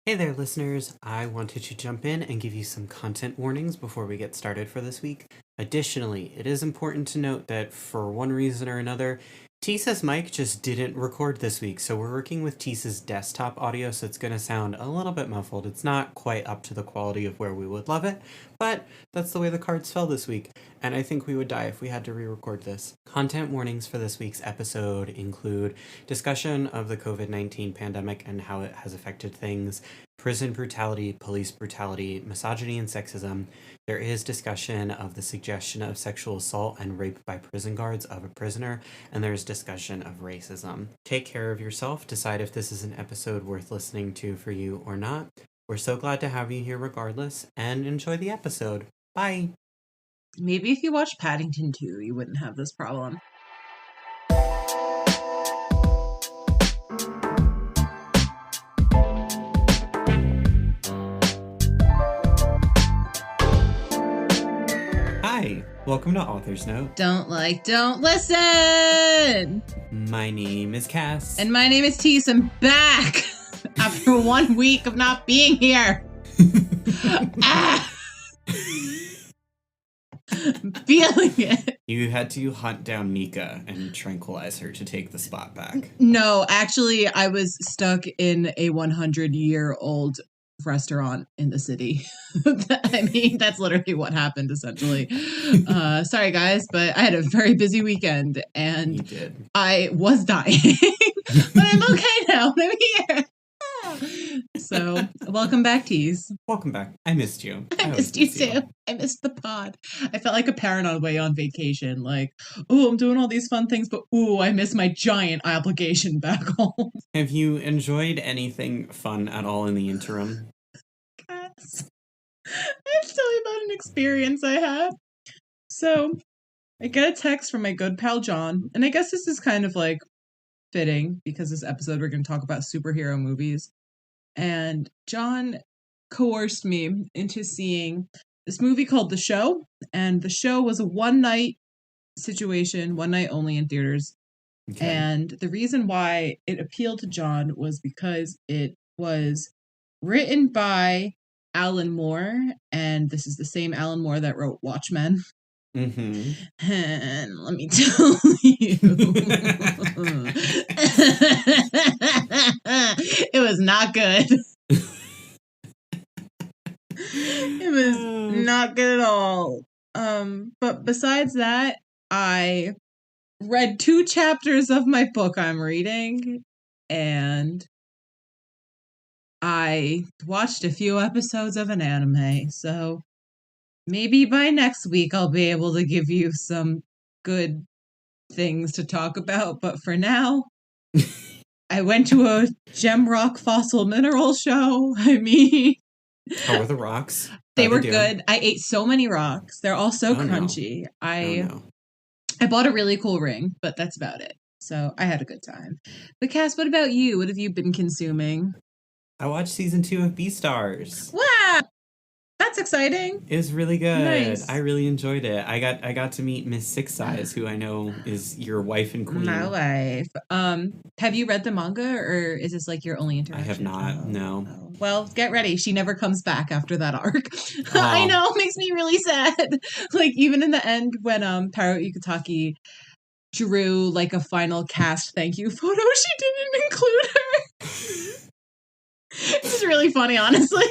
Hey there, listeners. I wanted to jump in and give you some content warnings before we get started for this week. Additionally, it is important to note that for one reason or another, Teese's mic just didn't record this week, so we're working with Teese's desktop audio, so it's going to sound a little bit muffled. It's not quite up to the quality of where we would love it, but that's the way the cards fell this week, and I think we would die if we had to re-record this. Content warnings for this week's episode include discussion of the COVID-19 pandemic and how it has affected things, prison brutality, police brutality, misogyny and sexism. There is discussion of the suggestion of sexual assault and rape by prison guards of a prisoner, and there's discussion of racism. Take care of yourself, decide if this is an episode worth listening to for you or not. We're so glad to have you here regardless, and enjoy the episode. Bye! Maybe if you watched Paddington 2, you wouldn't have this problem. Hi, welcome to Author's Note. Don't listen! My name is Cass. And my name is Teese. I'm back after 1 week of not being here. I'm feeling it. You had to hunt down Mika and tranquilize her to take the spot back. No, actually, I was stuck in a 100-year-old restaurant in the city. I mean, that's literally what happened, essentially. Sorry, guys, but I had a very busy weekend, and You did. I was dying. But I'm okay now. I'm here. So, welcome back, Teese. Welcome back. I missed you. I missed you too. I missed the pod. I felt like a parent on the way on vacation. Like, oh, I'm doing all these fun things, but ooh, I miss my giant obligation back home. Have you enjoyed anything fun at all in the interim? Yes. I have to tell you about an experience I had. So, I get a text from my good pal John, and I guess this is kind of like fitting because this episode we're going to talk about superhero movies. And John coerced me into seeing this movie called The Show, and The Show was a one-night situation, one night only in theaters. Okay. And the reason why it appealed to John was because it was written by Alan Moore, and this is the same Alan Moore that wrote Watchmen. Mm-hmm. And let me tell you, it was not good. It was not good at all. But besides that, I read 2 chapters of my book I'm reading, and I watched a few episodes of an anime, so maybe by next week I'll be able to give you some good things to talk about. But for now, I went to a gem rock fossil mineral show. I mean... How were the rocks? They were good. I ate so many rocks. They're all so crunchy. No. I bought a really cool ring, but that's about it. So I had a good time. But Cass, what about you? What have you been consuming? I watched season 2 of Beastars. Wow! That's exciting. It was really good. Nice. I really enjoyed it. I got to meet Miss Six Eyes, who I know is your wife and queen. My wife. Have you read the manga, or is this like your only interaction? I have not. No. Oh. Well, get ready. She never comes back after that arc. Oh. I know. It makes me really sad. Like, even in the end, when Taro Ikutaki drew like a final cast thank you photo, she didn't include her. This is really funny, honestly.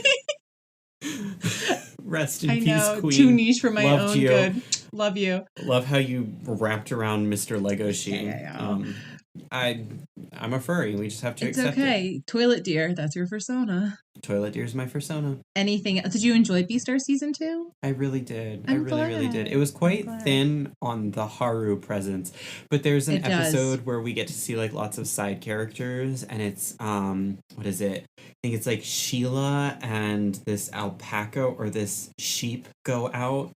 Rest in I peace, know, queen. too niche for my Loved own you. good. Love you. Love how you wrapped around Mr. Legoshi. Yeah. I'm a furry. We just have to accept it. It's okay. Toilet Deer, that's your persona. Toilet Deer is my persona. Anything else? Did you enjoy Beastar Season 2? I really did. I'm I really did. It was quite thin on the Haru presence, but there's an episode where we get to see like lots of side characters, and it's what is it? I think it's like Sheila and this alpaca or this sheep go out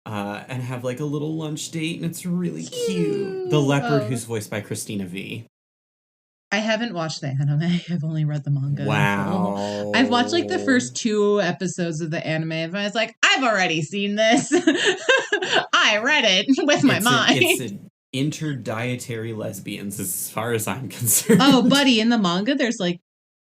and have like a little lunch date, and it's really cute. The leopard, who's voiced by Christina V. I haven't watched the anime. I've only read the manga. Wow. I've watched like the first 2 episodes of the anime, and I was like, I've already seen this. I read it with my mind. It's an interdietary lesbians, as far as I'm concerned. Oh, buddy, in the manga, there's like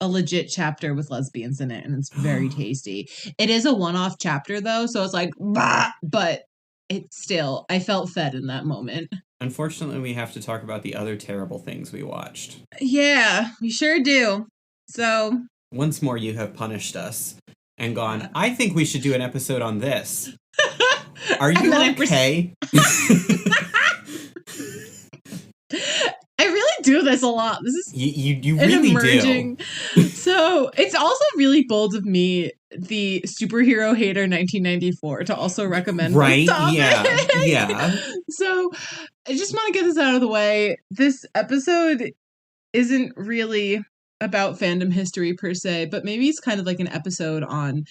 a legit chapter with lesbians in it, and it's very tasty. It is a one-off chapter though, so it's like, bah! But it's still, I felt fed in that moment. Unfortunately, we have to talk about the other terrible things we watched. Yeah, we sure do. So once more, you have punished us and gone, I think we should do an episode on this. Are you okay? I really do this a lot. This is you really emerging. Do. So it's also really bold of me, the superhero hater 1994, to also recommend. Right? Yeah. So I just want to get this out of the way. This episode isn't really about fandom history per se, but maybe it's kind of like an episode on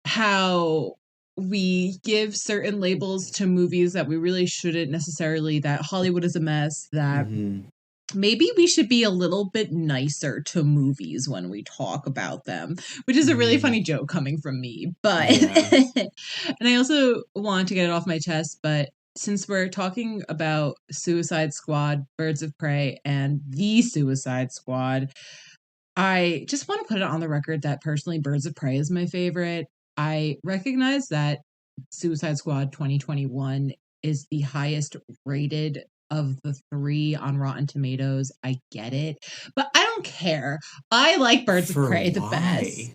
how we give certain labels to movies that we really shouldn't necessarily, that Hollywood is a mess, that maybe we should be a little bit nicer to movies when we talk about them, which is a really funny joke coming from me. But and I also want to get it off my chest, but since we're talking about Suicide Squad, Birds of Prey, and The Suicide Squad, I just want to put it on the record that personally Birds of Prey is my favorite. I recognize that Suicide Squad 2021 is the highest rated of the 3 on Rotten Tomatoes. I get it, but I don't care. I like Birds of Prey the best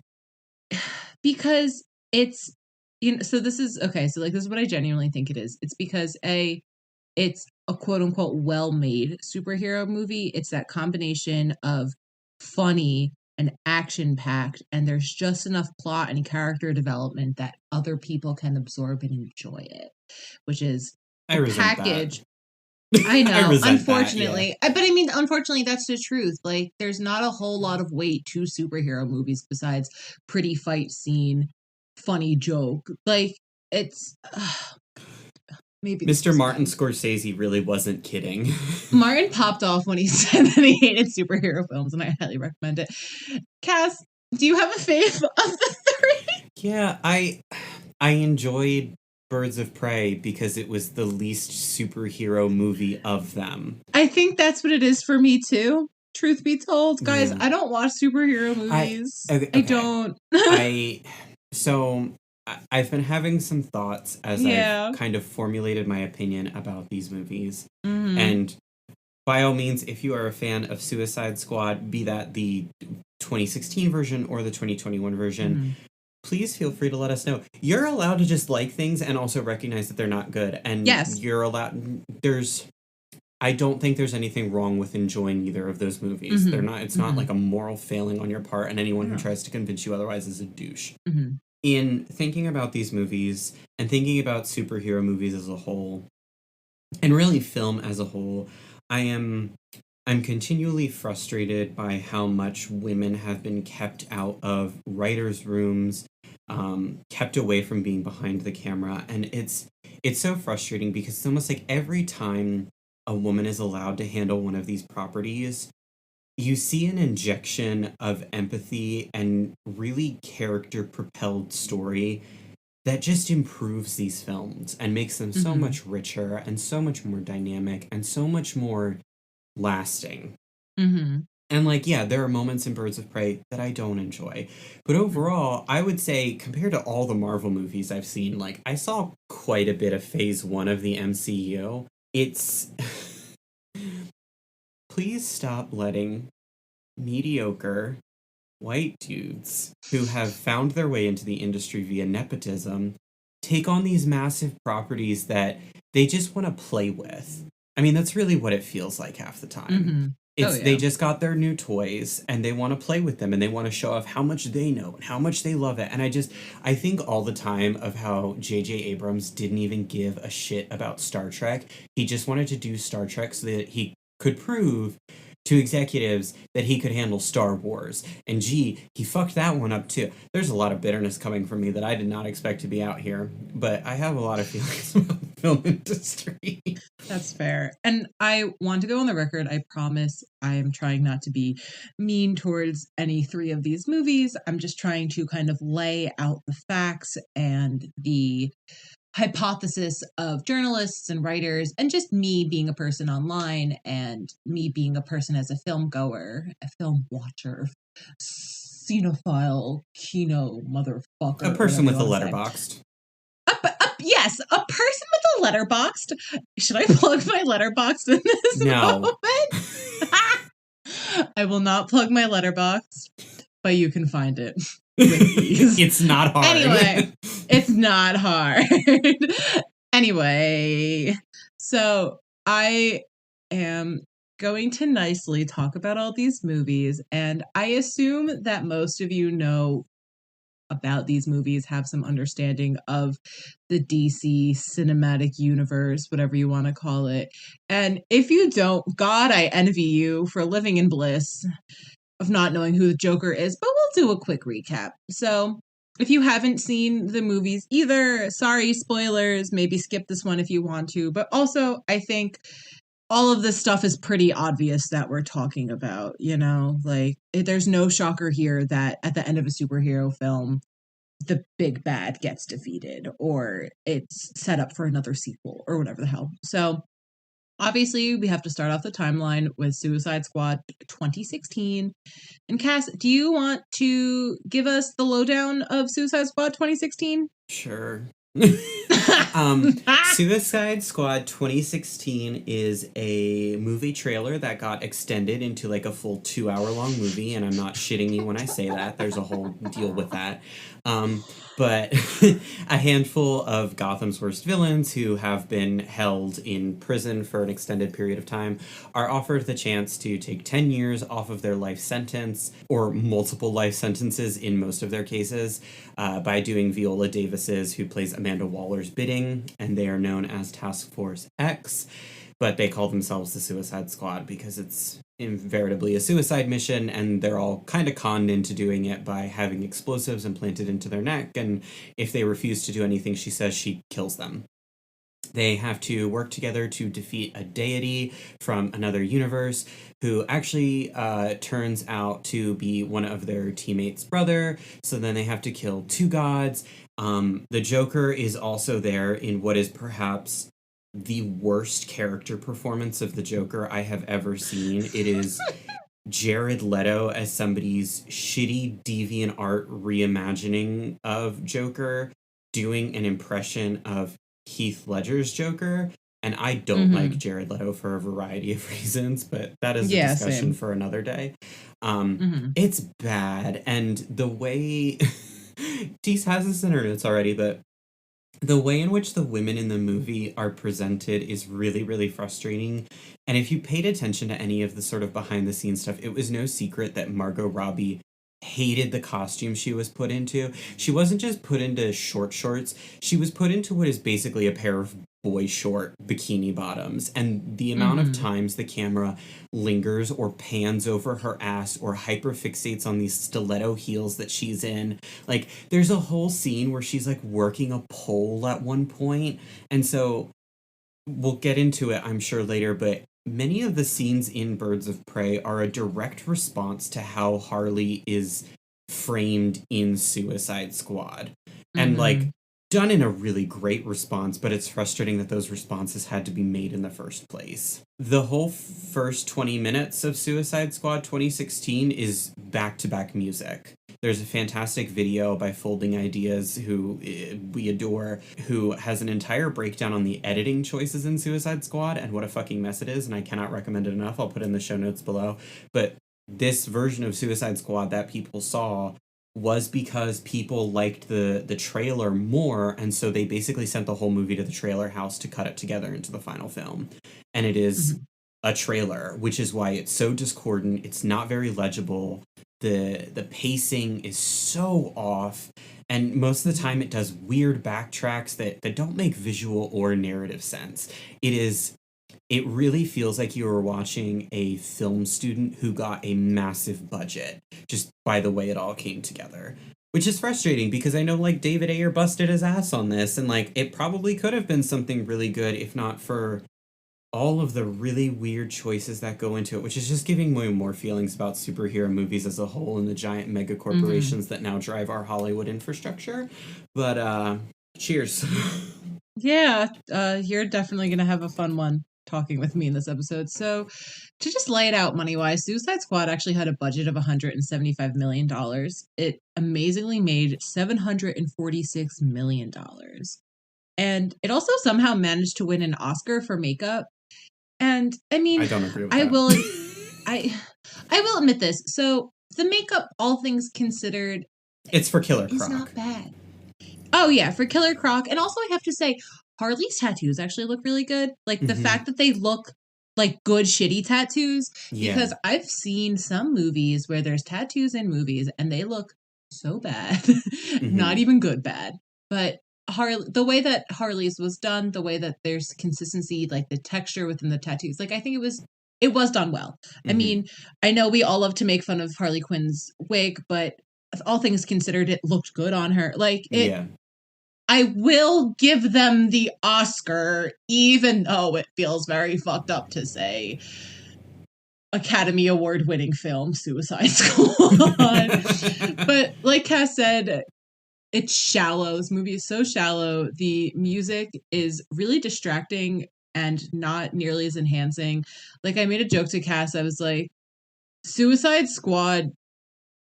because it's, you know, so this is okay. So like, this is what I genuinely think it is. It's because it's a quote unquote well-made superhero movie. It's that combination of funny and action-packed, and there's just enough plot and character development that other people can absorb and enjoy it, which is a package. I know, unfortunately. But I mean, unfortunately, that's the truth. Like, there's not a whole lot of weight to superhero movies besides pretty fight scene, funny joke. Like, it's... maybe Mr. Martin Scorsese really wasn't kidding. Martin popped off when he said that he hated superhero films, and I highly recommend it. Cass, do you have a fave of the 3? Yeah, I enjoyed Birds of Prey because it was the least superhero movie of them. I think that's what it is for me too. Truth be told, guys, I don't watch superhero movies. I don't. So I've been having some thoughts as I've kind of formulated my opinion about these movies. And by all means, if you are a fan of Suicide Squad, be that the 2016 version or the 2021 version, please feel free to let us know. You're allowed to just like things and also recognize that they're not good. And you're allowed... I don't think there's anything wrong with enjoying either of those movies. They're not. It's not like a moral failing on your part, and anyone who tries to convince you otherwise is a douche. In thinking about these movies and thinking about superhero movies as a whole, and really film as a whole, I'm continually frustrated by how much women have been kept out of writers' rooms, kept away from being behind the camera, and it's so frustrating because it's almost like every time a woman is allowed to handle one of these properties, you see an injection of empathy and really character-propelled story that just improves these films and makes them so much richer and so much more dynamic and so much more lasting. And like, yeah, there are moments in Birds of Prey that I don't enjoy. But overall, I would say, compared to all the Marvel movies I've seen, like, I saw quite a bit of Phase 1 of the MCU. It's... Please stop letting mediocre white dudes who have found their way into the industry via nepotism take on these massive properties that they just want to play with. I mean, that's really what it feels like half the time. They just got their new toys and they want to play with them and they want to show off how much they know and how much they love it. And I think all the time of how J.J. Abrams didn't even give a shit about Star Trek. He just wanted to do Star Trek so that he could prove to executives that he could handle Star Wars. And he fucked that one up too. There's a lot of bitterness coming from me that I did not expect to be out here, but I have a lot of feelings about the film industry. That's fair. And I want to go on the record. I promise I am trying not to be mean towards any 3 of these movies. I'm just trying to kind of lay out the facts and the hypothesis of journalists and writers, and just me being a person online and me being a person as a film goer, a film watcher, cinephile, kino motherfucker. A person with a letterboxd. Yes, a person with a letterboxd. Should I plug my letterboxd in this moment? I will not plug my letterboxd, but you can find it with ease. It's not hard. Anyway, it's not hard. Anyway, so I am going to nicely talk about all these movies, and I assume that most of you know about these movies, have some understanding of the DC cinematic universe, whatever you want to call it. And if you don't, God, I envy you for living in bliss of not knowing who the Joker is, but we'll do a quick recap. So if you haven't seen the movies either, sorry, spoilers, maybe skip this one if you want to. But also, I think all of this stuff is pretty obvious that we're talking about, you know, like there's no shocker here that at the end of a superhero film, the big bad gets defeated or it's set up for another sequel or whatever the hell. So obviously we have to start off the timeline with Suicide Squad 2016. And Cass, do you want to give us the lowdown of Suicide Squad 2016? Sure. Suicide Squad 2016 is a movie trailer that got extended into like a full 2-hour-long movie, and I'm not shitting you when I say that. There's a whole deal with that. But a handful of Gotham's worst villains who have been held in prison for an extended period of time are offered the chance to take 10 years off of their life sentence, or multiple life sentences in most of their cases, by doing Viola Davis's, who plays Amanda Waller's, bidding, and they are known as Task Force X, but they call themselves the Suicide Squad because it's invariably a suicide mission, and they're all kind of conned into doing it by having explosives implanted into their neck, and if they refuse to do anything she says, she kills them. They have to work together to defeat a deity from another universe who actually turns out to be one of their teammates' brother. So then they have to kill 2 gods. The Joker is also there in what is perhaps the worst character performance of the Joker I have ever seen. It is Jared Leto as somebody's shitty DeviantArt reimagining of Joker, doing an impression of Heath Ledger's Joker, and I don't like Jared Leto for a variety of reasons, but that is a discussion for another day. It's bad, and the way Teese has this in her notes already, but the way in which the women in the movie are presented is really, really frustrating. And if you paid attention to any of the sort of behind the scenes stuff, it was no secret that Margot Robbie hated the costume she was put into. She wasn't just put into short shorts. She was put into what is basically a pair of boy short bikini bottoms. And the amount of times the camera lingers or pans over her ass or hyperfixates on these stiletto heels that she's in. Like, there's a whole scene where she's like working a pole at one point. And so we'll get into it, I'm sure, later, but many of the scenes in Birds of Prey are a direct response to how Harley is framed in Suicide Squad. And, like, done in a really great response, but it's frustrating that those responses had to be made in the first place. The whole first 20 minutes of Suicide Squad 2016 is back-to-back music. There's a fantastic video by Folding Ideas, who we adore, who has an entire breakdown on the editing choices in Suicide Squad and what a fucking mess it is, and I cannot recommend it enough. I'll put it in the show notes below. But this version of Suicide Squad that people saw was because people liked the trailer more, and so they basically sent the whole movie to the trailer house to cut it together into the final film. And it is a trailer, which is why it's so discordant. It's not very legible. The pacing is so off, and most of the time it does weird backtracks that don't make visual or narrative sense. It really feels like you were watching a film student who got a massive budget, just by the way it all came together. Which is frustrating, because I know, like, David Ayer busted his ass on this, and, like, it probably could have been something really good if not for all of the really weird choices that go into it, which is just giving me more feelings about superhero movies as a whole and the giant mega corporations that now drive our Hollywood infrastructure. But, cheers. Yeah, you're definitely gonna have a fun one talking with me in this episode. So, to just lay it out money wise, Suicide Squad actually had a budget of $175 million. It amazingly made $746 million, and it also somehow managed to win an Oscar for makeup. And I I mean, don't agree with I that. will, I, I will admit this. So the makeup, all things considered, It's for Killer is Croc. not bad. Oh yeah, for Killer Croc. And also I have to say, Harley's tattoos actually look really good. Like the fact that they look like good shitty tattoos, Yeah. because I've seen some movies where there's tattoos in movies and they look so bad. Not even good bad. But Harley, the way that Harley's was done, the way that there's consistency, like the texture within the tattoos, like I think it was done well. I mean, I know we all love to make fun of Harley Quinn's wig, but all things considered, it looked good on her. Like it, Yeah. I will give them the Oscar, even though it feels very fucked up to say Academy Award winning film, Suicide Squad. But like Cass said, it's shallow. This movie is so shallow. The music is really distracting and not nearly as enhancing. Like I made a joke to Cass, I was like, Suicide Squad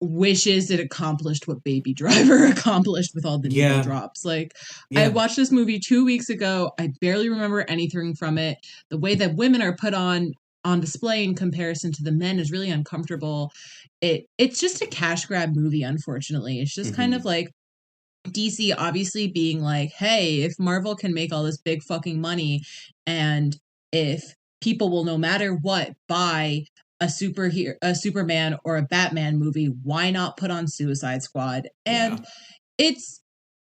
wishes it accomplished what Baby Driver accomplished with all the needle drops. Like, I watched this movie 2 weeks ago. I barely remember anything from it. The way that women are put on display in comparison to the men is really uncomfortable. It's just a cash grab movie, unfortunately. It's just kind of like DC obviously being like, hey, if Marvel can make all this big fucking money, and if people will no matter what buy a Superman or a Batman movie, why not put on Suicide Squad? And it's,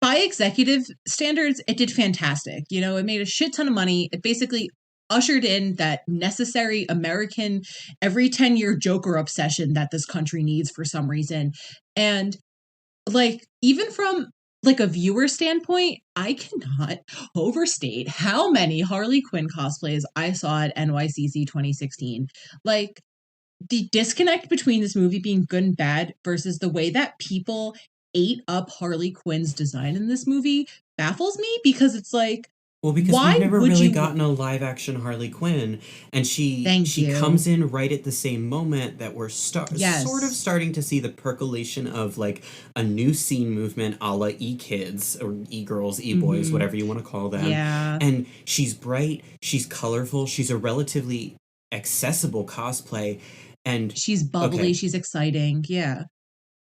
by executive standards, it did fantastic. You know, it made a shit ton of money. It basically ushered in that necessary American every 10-year Joker obsession that this country needs for some reason. And like, even from like a viewer standpoint, I cannot overstate how many Harley Quinn cosplays I saw at NYCC 2016. Like, the disconnect between this movie being good and bad versus the way that people ate up Harley Quinn's design in this movie baffles me, because it's like, Well, because why we've never would really you? gotten a live action Harley Quinn, and she Thank she you. comes in right at the same moment that we're sort of Yes. starting to see the percolation of like a new scene movement, a la e-kids or e-girls, e-boys, Mm-hmm. whatever you want to call them. Yeah. And she's bright, she's colorful, she's a relatively accessible cosplay, and She's bubbly. okay, She's exciting. Yeah.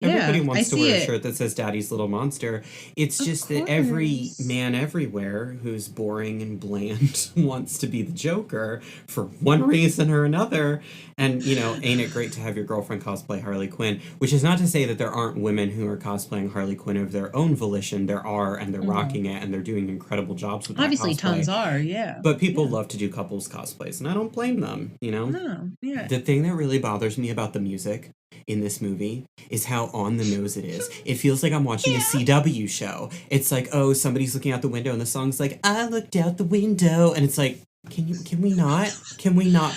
everybody Yeah. I wants to see wear a it. shirt that says Daddy's Little Monster. It's Of just that every course. man everywhere who's boring and bland wants to be the Joker for one reason or another. And, you know, ain't it great to have your girlfriend cosplay Harley Quinn? Which is not to say that there aren't women who are cosplaying Harley Quinn of their own volition. There are, and they're Mhm. rocking it, and they're doing incredible jobs with that Obviously, tons cosplay. are. Yeah. But people Yeah. love to do couples cosplays, and I don't blame them, you know? No. Yeah. The thing that really bothers me about the music in this movie is how on the nose it is. It feels like I'm watching a Yeah. CW show. It's like, oh, somebody's looking out the window and the song's like, I looked out the window, and it's like, can we not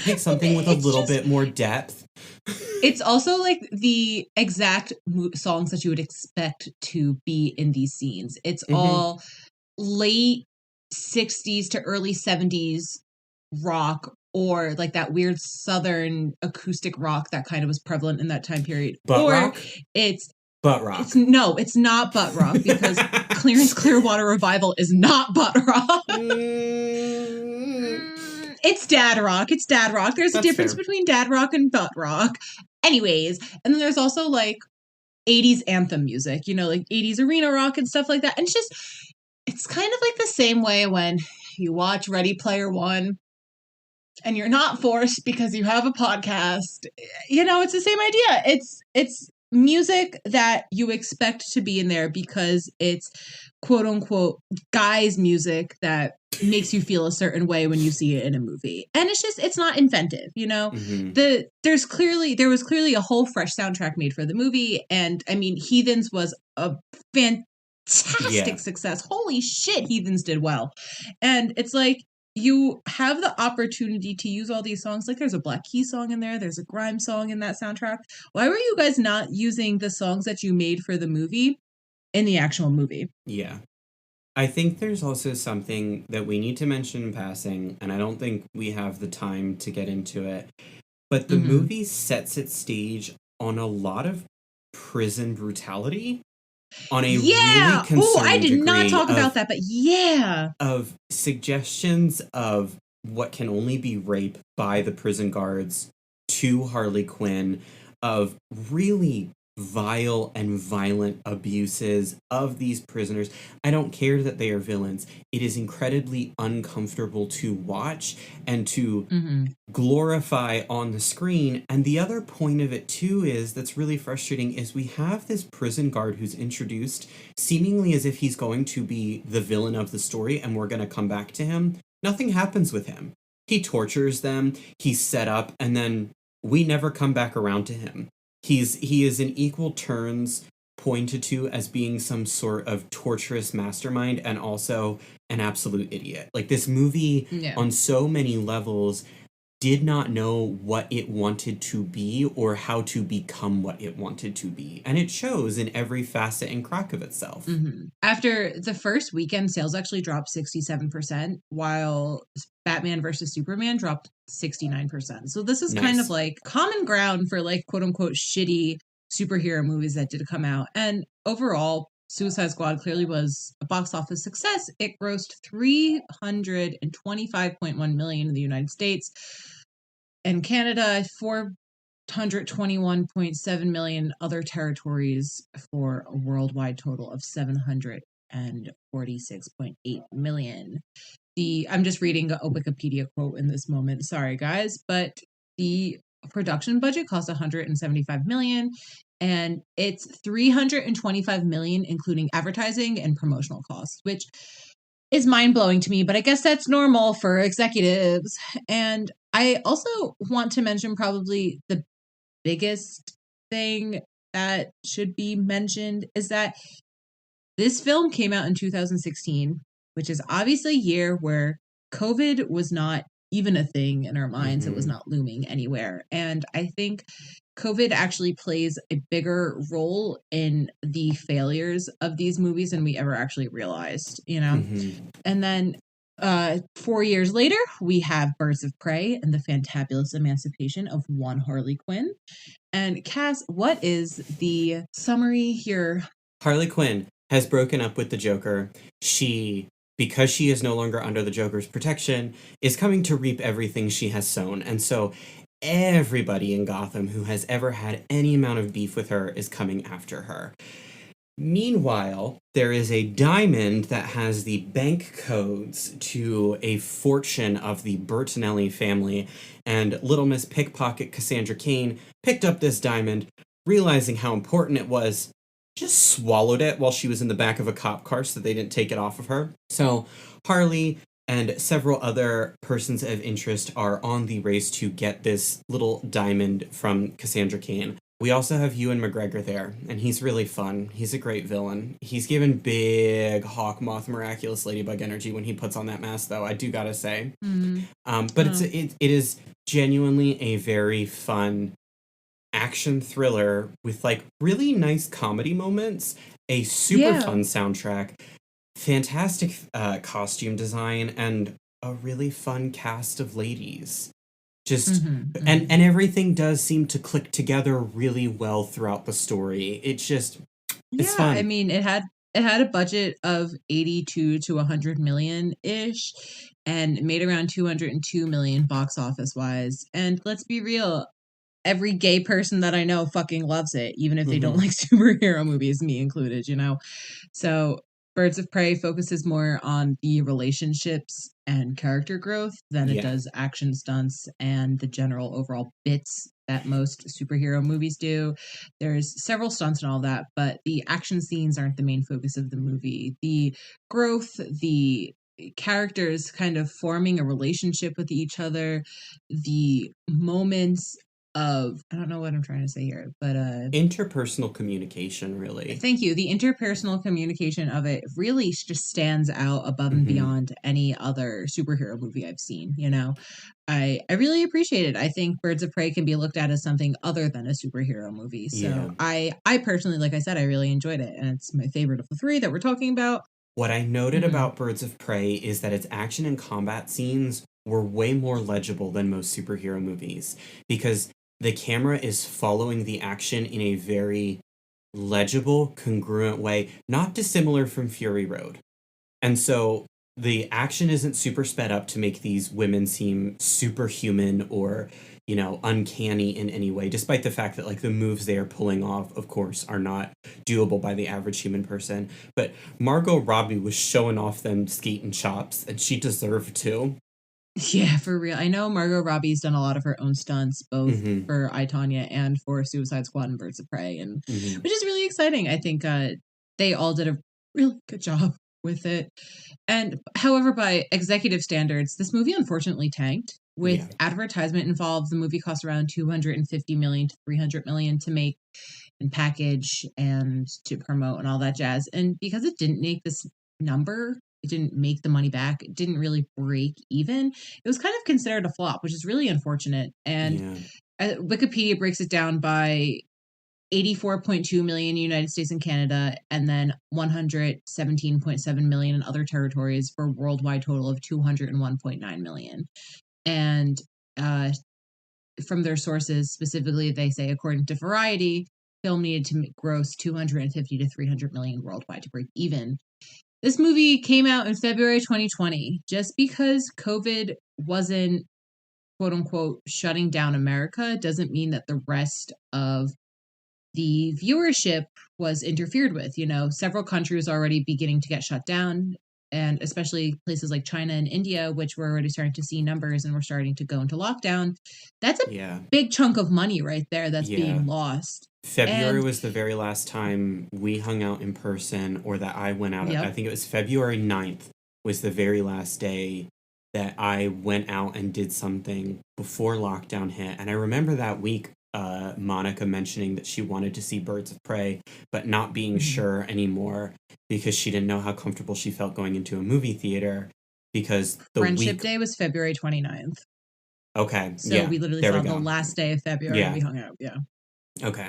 pick something with a It's little just, bit more depth? it's also like the exact songs that you would expect to be in these scenes. It's Mm-hmm. all late 60s to early 70s rock, or like that weird southern acoustic rock that kind of was prevalent in that time period. Butt Or rock? it's Butt it's rock. no, it's not butt rock, because Clearance Clearwater Revival is not butt rock. Mm, It's dad rock. It's dad rock. There's a that's difference fair. between dad rock and butt rock. Anyways, and then there's also like 80s anthem music, you know, like 80s arena rock and stuff like that. And it's kind of like the same way when you watch Ready Player One and you're not forced because you have a podcast. You know, it's the same idea. It's music that you expect to be in there because it's quote unquote guys music that makes you feel a certain way when you see it in a movie. And it's not inventive, you know. Mm-hmm. There was clearly a whole fresh soundtrack made for the movie, and I mean Heathens was a Yeah. fantastic success. Holy shit, Heathens did well. And it's like, you have the opportunity to use all these songs. Like, there's a Black Keys song in there, there's a grime song in that soundtrack. Why were you guys not using the songs that you made for the movie in the actual movie? Yeah. I think there's also something that we need to mention in passing, and I don't think we have the time to get into it. But the Mm-hmm. movie sets its stage on a lot of prison brutality on a really Yeah. Oh, I concerning did not degree talk about that, but yeah. of suggestions of what can only be rape by the prison guards to Harley Quinn, of really vile and violent abuses of these prisoners. I don't care that they are villains. It is incredibly uncomfortable to watch and to Mm-hmm. glorify on the screen. And the other point of it too is that's really frustrating is we have this prison guard who's introduced seemingly as if he's going to be the villain of the story and we're going to come back to him. Nothing happens with him. He tortures them, he's set up, and then we never come back around to him. He is in equal turns pointed to as being some sort of torturous mastermind and also an absolute idiot. Like this movie Yeah. on so many levels did not know what it wanted to be or how to become what it wanted to be. And it shows in every facet and crack of itself. Mm-hmm. After the first weekend, sales actually dropped 67%, while Batman versus Superman dropped 69%. So this is kind of Nice. like common ground for like quote unquote shitty superhero movies that did come out. And overall, Suicide Squad clearly was a box office success. It grossed 325.1 million in the United States and Canada, 421.7 million other territories for a worldwide total of 746.8 million. I'm just reading a Wikipedia quote in this moment. Sorry guys, but the production budget cost 175 million and it's 325 million including advertising and promotional costs, which is mind-blowing to me, but I guess that's normal for executives. And I also want to mention probably the biggest thing that should be mentioned is that this film came out in 2016, which is obviously a year where COVID was not even a thing in our minds. It was Mm-hmm. not looming anywhere. And I think COVID actually plays a bigger role in the failures of these movies than we ever actually realized, you know? Mm-hmm. And then 4 years later, we have Birds of Prey and the Fantabulous Emancipation of One Harley Quinn. And Cass, what is the summary here? Harley Quinn has broken up with the Joker. She, because she is no longer under the Joker's protection, is coming to reap everything she has sown. And so everybody in Gotham who has ever had any amount of beef with her is coming after her. Meanwhile, there is a diamond that has the bank codes to a fortune of the Bertinelli family, and Little Miss Pickpocket Cassandra Cain picked up this diamond, realizing how important it was, just swallowed it while she was in the back of a cop car so that they didn't take it off of her. So Harley and several other persons of interest are on the race to get this little diamond from Cassandra Cain. We also have Ewan McGregor there, and he's really fun. He's a great villain. He's given big Hawk Moth Miraculous Ladybug energy when he puts on that mask, though, I do gotta say. Mm. But it is genuinely a very fun action thriller with like really nice comedy moments, a super Yeah. fun soundtrack, fantastic costume design, and a really fun cast of ladies. Just and everything does seem to click together really well throughout the story. It's Yeah, I fun. mean, it had a budget of 82 to 100 million ish and it made around 202 million box office wise. And let's be real, every gay person that I know fucking loves it, even if they don't Hmm. like superhero movies, me included, you know. So Birds of Prey focuses more on the relationships and character growth than it Yeah. does action stunts and the general overall bits that most superhero movies do. There's several stunts and all that, but the action scenes aren't the main focus of the movie. The growth, the characters kind of forming a relationship with each other, the moments of I don't know what I'm trying to say here, but Interpersonal communication, really. thank you. The interpersonal communication of it really just stands out above and Hmm. beyond any other superhero movie I've seen, you know. I really appreciate it. I think Birds of Prey can be looked at as something other than a superhero movie. So Yeah. I personally, like I said, I really enjoyed it and it's my favorite of the three that we're talking about. What I noted Mm-hmm. about Birds of Prey is that its action and combat scenes were way more legible than most superhero movies because the camera is following the action in a very legible, congruent way, not dissimilar from Fury Road. And so the action isn't super sped up to make these women seem superhuman or, uncanny in any way, despite the fact that like the moves they are pulling off, of course, are not doable by the average human person. But Margot Robbie was showing off them skating chops, and she deserved to. Yeah, for real. I know Margot Robbie's done a lot of her own stunts, both Mm-hmm. for I, Tonya and for Suicide Squad and Birds of Prey, and Mm-hmm. which is really exciting. I think they all did a really good job with it. And however, by executive standards, this movie unfortunately tanked. Yeah. With advertisement involved, the movie cost around 250 million to 300 million to make and package and to promote and all that jazz. And because it didn't make this number, it didn't make the money back, it didn't really break even. It was kind of considered a flop, which is really unfortunate. And Yeah. Wikipedia breaks it down by 84.2 million in the United States and Canada, and then 117.7 million in other territories for a worldwide total of 201.9 million. And uh, from their sources, specifically, they say, according to Variety, film needed to gross 250 to 300 million worldwide to break even. This movie came out in February 2020. Just because COVID wasn't quote unquote shutting down America doesn't mean that the rest of the viewership was interfered with. Several countries already beginning to get shut down, and especially places like China and India, which were already starting to see numbers and were starting to go into lockdown. That's a Yeah. big chunk of money right there that's Yeah. being lost. February And was the very last time we hung out in person or that I went out. I yep. think it was February 9th was the very last day that I went out and did something before lockdown hit. And I remember that week, Monica mentioning that she wanted to see Birds of Prey, but not being Mhm. sure anymore because she didn't know how comfortable she felt going into a movie theater because the Friendship week. Day was February 29th. Okay. So Yeah. we literally There we saw the go. last day of February and Yeah. we hung out. Yeah. Okay.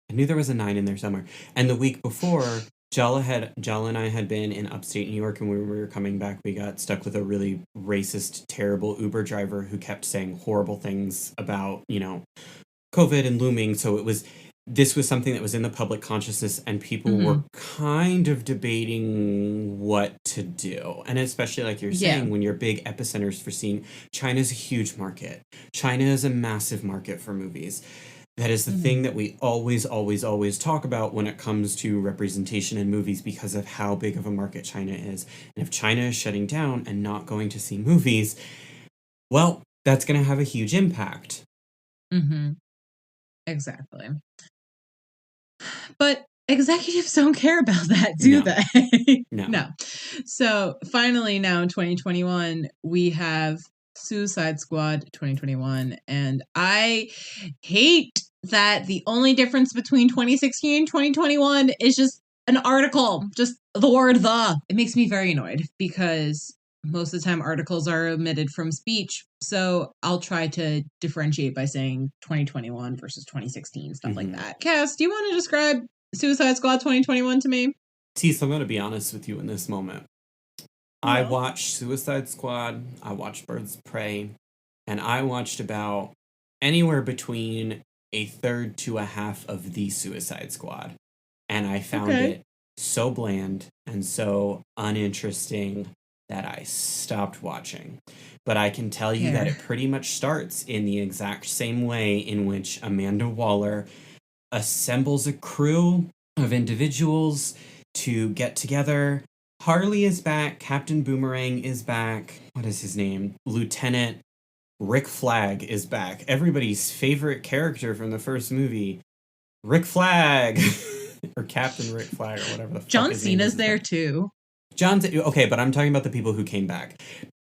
I knew there was a 9 in there somewhere. And the week before, Jala and I had been in upstate New York, and when we were coming back, we got stuck with a really racist, terrible Uber driver who kept saying horrible things about, COVID and looming. So this was something that was in the public consciousness, and people were Hmm. kind of debating what to do. And especially, like you're Yeah. saying, when you're big epicenters for seeing, China's a huge market. China is a massive market for movies. That is the Hmm. thing that we always, always, always talk about when it comes to representation in movies because of how big of a market China is. And if China is shutting down and not going to see movies, well, that's going to have a huge impact. Hmm. Exactly. But executives don't care about that, do No, they? no. No. So finally, now in 2021, we have Suicide Squad 2021. And I hate that the only difference between 2016 and 2021 is just an article, just the word the. It makes me very annoyed because most of the time articles are omitted from speech. So I'll try to differentiate by saying 2021 versus 2016, stuff like Mm-hmm. that. Cass, do you want to describe Suicide Squad 2021 to me? Teese, I'm going to be honest with you in this moment. I Well, watched Suicide Squad, I watched Birds of Prey, and I watched about anywhere between a third to a half of the Suicide Squad. And I found okay. it so bland and so uninteresting that I stopped watching. But I can tell you that Fair. it pretty much starts in the exact same way in which Amanda Waller assembles a crew of individuals to get together. Harley is back, Captain Boomerang is back. What is his name? Lieutenant Rick Flag is back. Everybody's favorite character from the first movie, Rick Flag, or Captain Rick Flag, or whatever the fuck John his name is. Cena's there too. John's okay, but I'm talking about the people who came back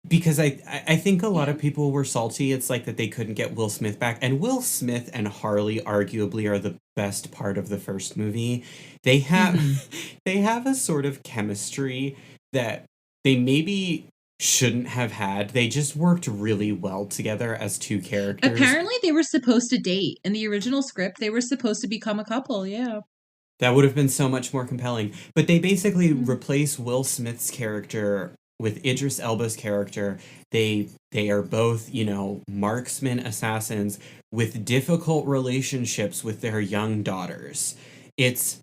because I think a lot Yeah. of people were salty. It's like that they couldn't get Will Smith back, and Will Smith and Harley arguably are the best part of the first movie. They have Hmm. they have a sort of chemistry that they maybe shouldn't have had. They just worked really well together as two characters. Apparently, they were supposed to date. In the original script, they were supposed to become a couple. Yeah. That would have been so much more compelling. But they basically replace Will Smith's character with Idris Elba's character. They are both, marksman assassins with difficult relationships with their young daughters. It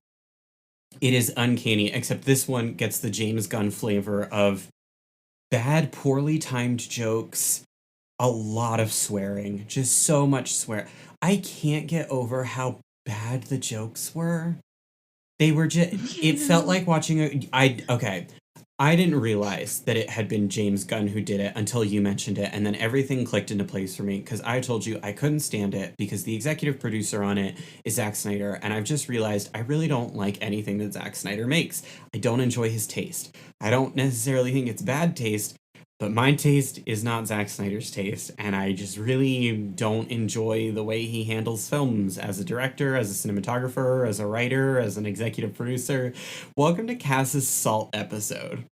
is uncanny, except this one gets the James Gunn flavor of bad, poorly timed jokes, a lot of swearing, just so much swear. I can't get over how bad the jokes were. They were just, it felt like watching okay. I didn't realize that it had been James Gunn who did it until you mentioned it, and then everything clicked into place for me because I told you I couldn't stand it because the executive producer on it is Zack Snyder, and I've just realized I really don't like anything that Zack Snyder makes. I don't enjoy his taste. I don't necessarily think it's bad taste, but my taste is not Zack Snyder's taste, and I just really don't enjoy the way he handles films as a director, as a cinematographer, as a writer, as an executive producer. Welcome to Cass's Salt episode.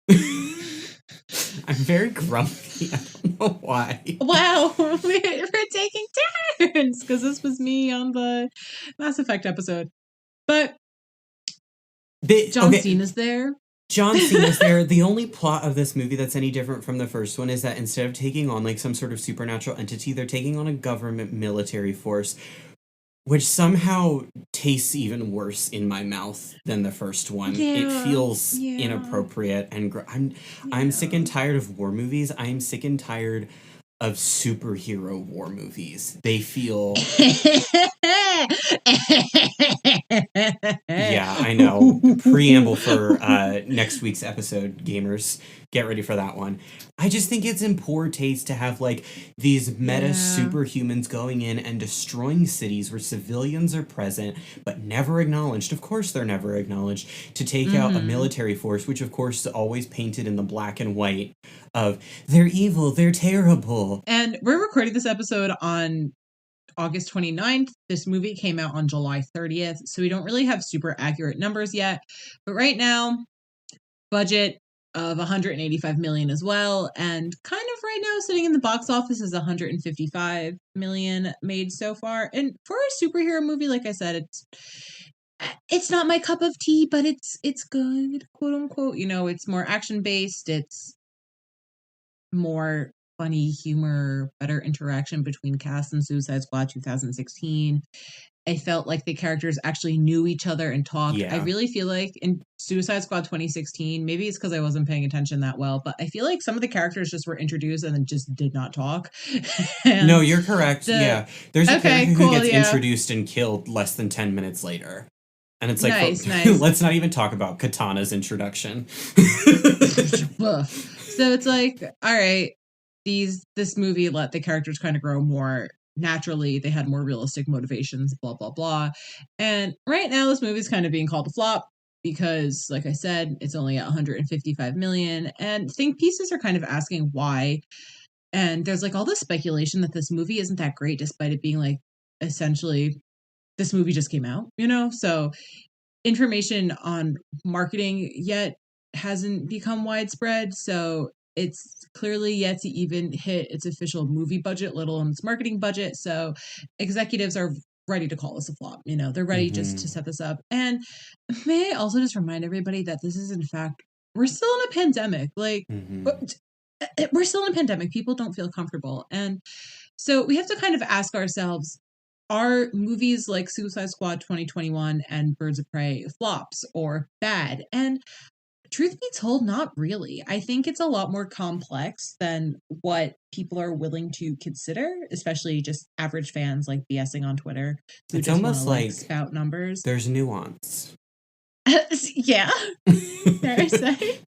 I'm very grumpy. I don't know why. Wow, we're taking turns because this was me on the Mass Effect episode. But John Cena's there. John Cena's there. The only plot of this movie that's any different from the first one is that instead of taking on like some sort of supernatural entity, they're taking on a government military force, which somehow tastes even worse in my mouth than the first one. It feels inappropriate, and I'm sick and tired of war movies. I'm sick and tired of superhero war movies. They feel yeah, I know. Preamble for next week's episode, gamers. Get ready for that one. I just think it's in poor taste to have like these meta superhumans going in and destroying cities where civilians are present but never acknowledged. Of course they're never acknowledged, to take out a military force, which of course is always painted in the black and white of they're evil, they're terrible. And we're recording this episode on August 29th. This movie came out on July 30th, so we don't really have super accurate numbers yet. But right now, budget of 185 million as well, and kind of right now sitting in the box office is 155 million made so far. And for a superhero movie, like I said, it's not my cup of tea, but it's good, quote unquote. It's more action based. It's more funny humor, better interaction between Cass and Suicide Squad 2016. I felt like the characters actually knew each other and talked. Yeah. I really feel like in Suicide Squad 2016, maybe it's because I wasn't paying attention that well, but I feel like some of the characters just were introduced and then just did not talk. No, you're correct. There's a character who gets introduced and killed less than 10 minutes later. And it's like, nice. Let's not even talk about Katana's introduction. So it's like, all right, this movie let the characters kind of grow more naturally. They had more realistic motivations, blah, blah, blah. And right now, this movie's kind of being called a flop because, like I said, it's only at 155 million. And think pieces are kind of asking why. And there's like all this speculation that this movie isn't that great, despite it being like essentially this movie just came out, So information on marketing yet hasn't become widespread. So it's clearly yet to even hit its official movie budget, let alone its marketing budget. So executives are ready to call this a flop. They're ready just to set this up. And may I also just remind everybody that this is, in fact, we're still in a pandemic. Like, we're still in a pandemic. People don't feel comfortable. And so we have to kind of ask ourselves, are movies like Suicide Squad 2021 and Birds of Prey flops or bad? And truth be told, not really. I think it's a lot more complex than what people are willing to consider, especially just average fans like BSing on Twitter. It's almost like spout numbers. There's nuance. Yeah. Fair to say.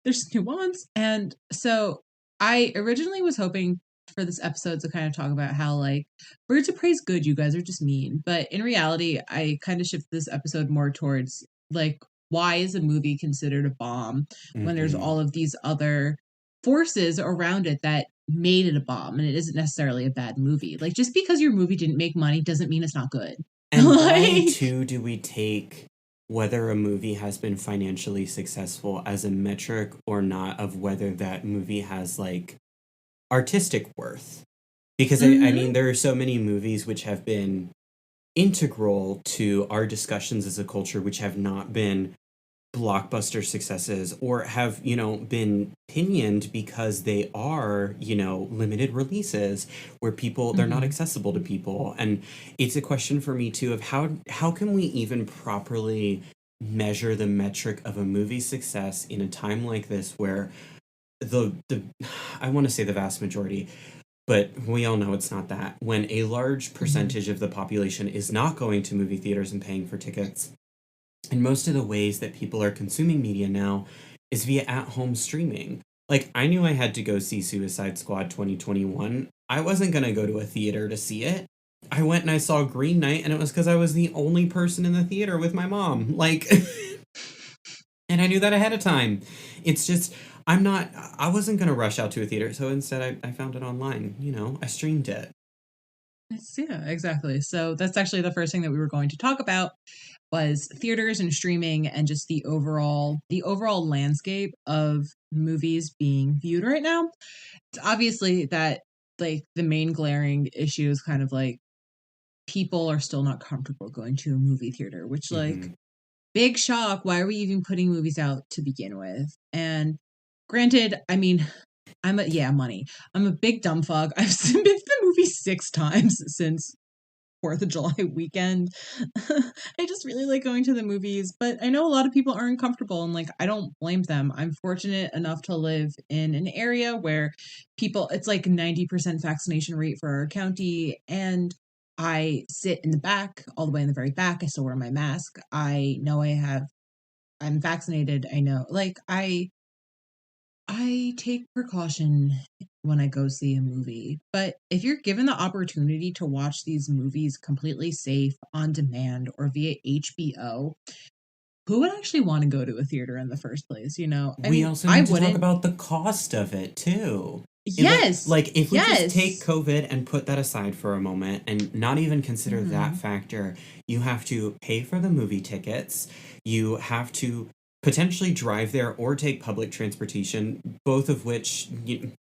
There's nuance. And so I originally was hoping for this episode to kind of talk about how like Birds of Prey is good, you guys are just mean. But in reality, I kind of shift this episode more towards like, why is a movie considered a bomb when there's all of these other forces around it that made it a bomb, and it isn't necessarily a bad movie. Like, just because your movie didn't make money doesn't mean it's not good. And why too do we take whether a movie has been financially successful as a metric or not of whether that movie has like artistic worth? Because I mean, there are so many movies which have been integral to our discussions as a culture, which have not been blockbuster successes or have, been pinioned because they are, limited releases where they're not Mm-hmm. accessible to people. And it's a question for me too of how can we even properly measure the metric of a movie's success in a time like this where the I want to say the vast majority, but we all know it's not that. When a large Mm-hmm. percentage of the population is not going to movie theaters and paying for tickets, and most of the ways that people are consuming media now is via at home streaming. Like, I knew I had to go see Suicide Squad 2021. I wasn't going to go to a theater to see it. I went and I saw Green Knight, and it was because I was the only person in the theater with my mom. Like, and I knew that ahead of time. It's just, I wasn't going to rush out to a theater. So instead, I found it online. I streamed it. Yeah, exactly. So that's actually the first thing that we were going to talk about was theaters and streaming and just the overall landscape of movies being viewed right now. It's obviously that like the main glaring issue is kind of like people are still not comfortable going to a movie theater, which like Hmm. big shock. Why are we even putting movies out to begin with? And granted, I mean, money. I'm a big dumb fuck. I've been to the movie 6 times since 4th of July weekend. I just really like going to the movies, but I know a lot of people aren't comfortable and like I don't blame them. I'm fortunate enough to live in an area where it's like 90% vaccination rate for our county, and I sit in the back, all the way in the very back. I still wear my mask. I know I'm vaccinated. I know like I take precaution when I go see a movie, but if you're given the opportunity to watch these movies completely safe, on demand, or via HBO, who would actually want to go to a theater in the first place? I We mean, also I need to talk wouldn't. about the cost of it too. Yes, If we just take yes. COVID and put that aside for a moment and not even consider that Hmm. factor, you have to pay for the movie tickets. You have to potentially drive there or take public transportation, both of which,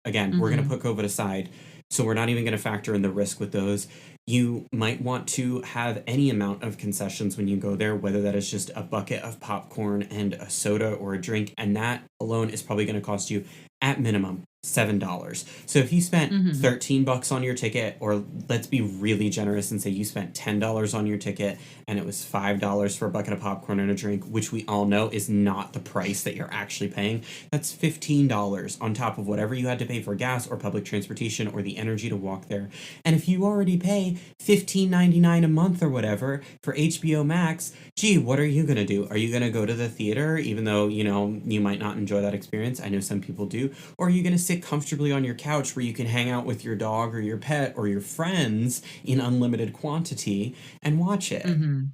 again, we're going to Hmm. put COVID aside. So we're not even going to factor in the risk with those. You might want to have any amount of concessions when you go there, whether that is just a bucket of popcorn and a soda or a drink. And that alone is probably going to cost you at minimum $7. So if you spent Hmm. $13 on your ticket, or let's be really generous and say you spent $10 on your ticket and it was $5 for a bucket of popcorn and a drink, which we all know is not the price that you're actually paying, that's $15 on top of whatever you had to pay for gas or public transportation or the energy to walk there. And if you already pay $15.99 a month or whatever for HBO Max, gee, what are you going to do? Are you going to go to the theater even though, you might not enjoy that experience? I know some people do. Or are you going to sit comfortably on your couch where you can hang out with your dog or your pet or your friends in unlimited quantity and watch it? Hmm.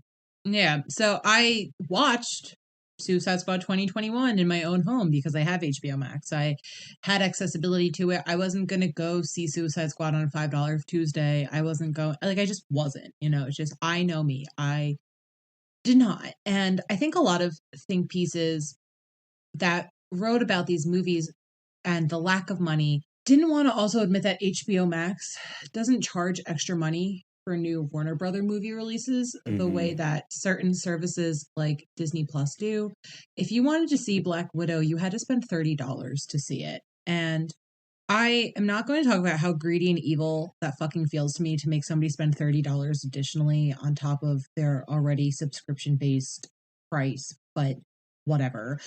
Yeah. So I watched Suicide Squad 2021 in my own home because I have HBO Max. I had accessibility to it. I wasn't going to go see Suicide Squad on a $5 Tuesday. I wasn't going, like, I just wasn't, it's just, I know me. I did not. And I think a lot of think pieces that wrote about these movies and the lack of money didn't want to also admit that HBO Max doesn't charge extra money for new Warner Brother movie releases the way Mm-hmm. that certain services like Disney Plus do. If you wanted to see Black Widow, you had to spend $30 to see it. And I am not going to talk about how greedy and evil that fucking feels to me to make somebody spend $30 additionally on top of their already subscription based price, but whatever.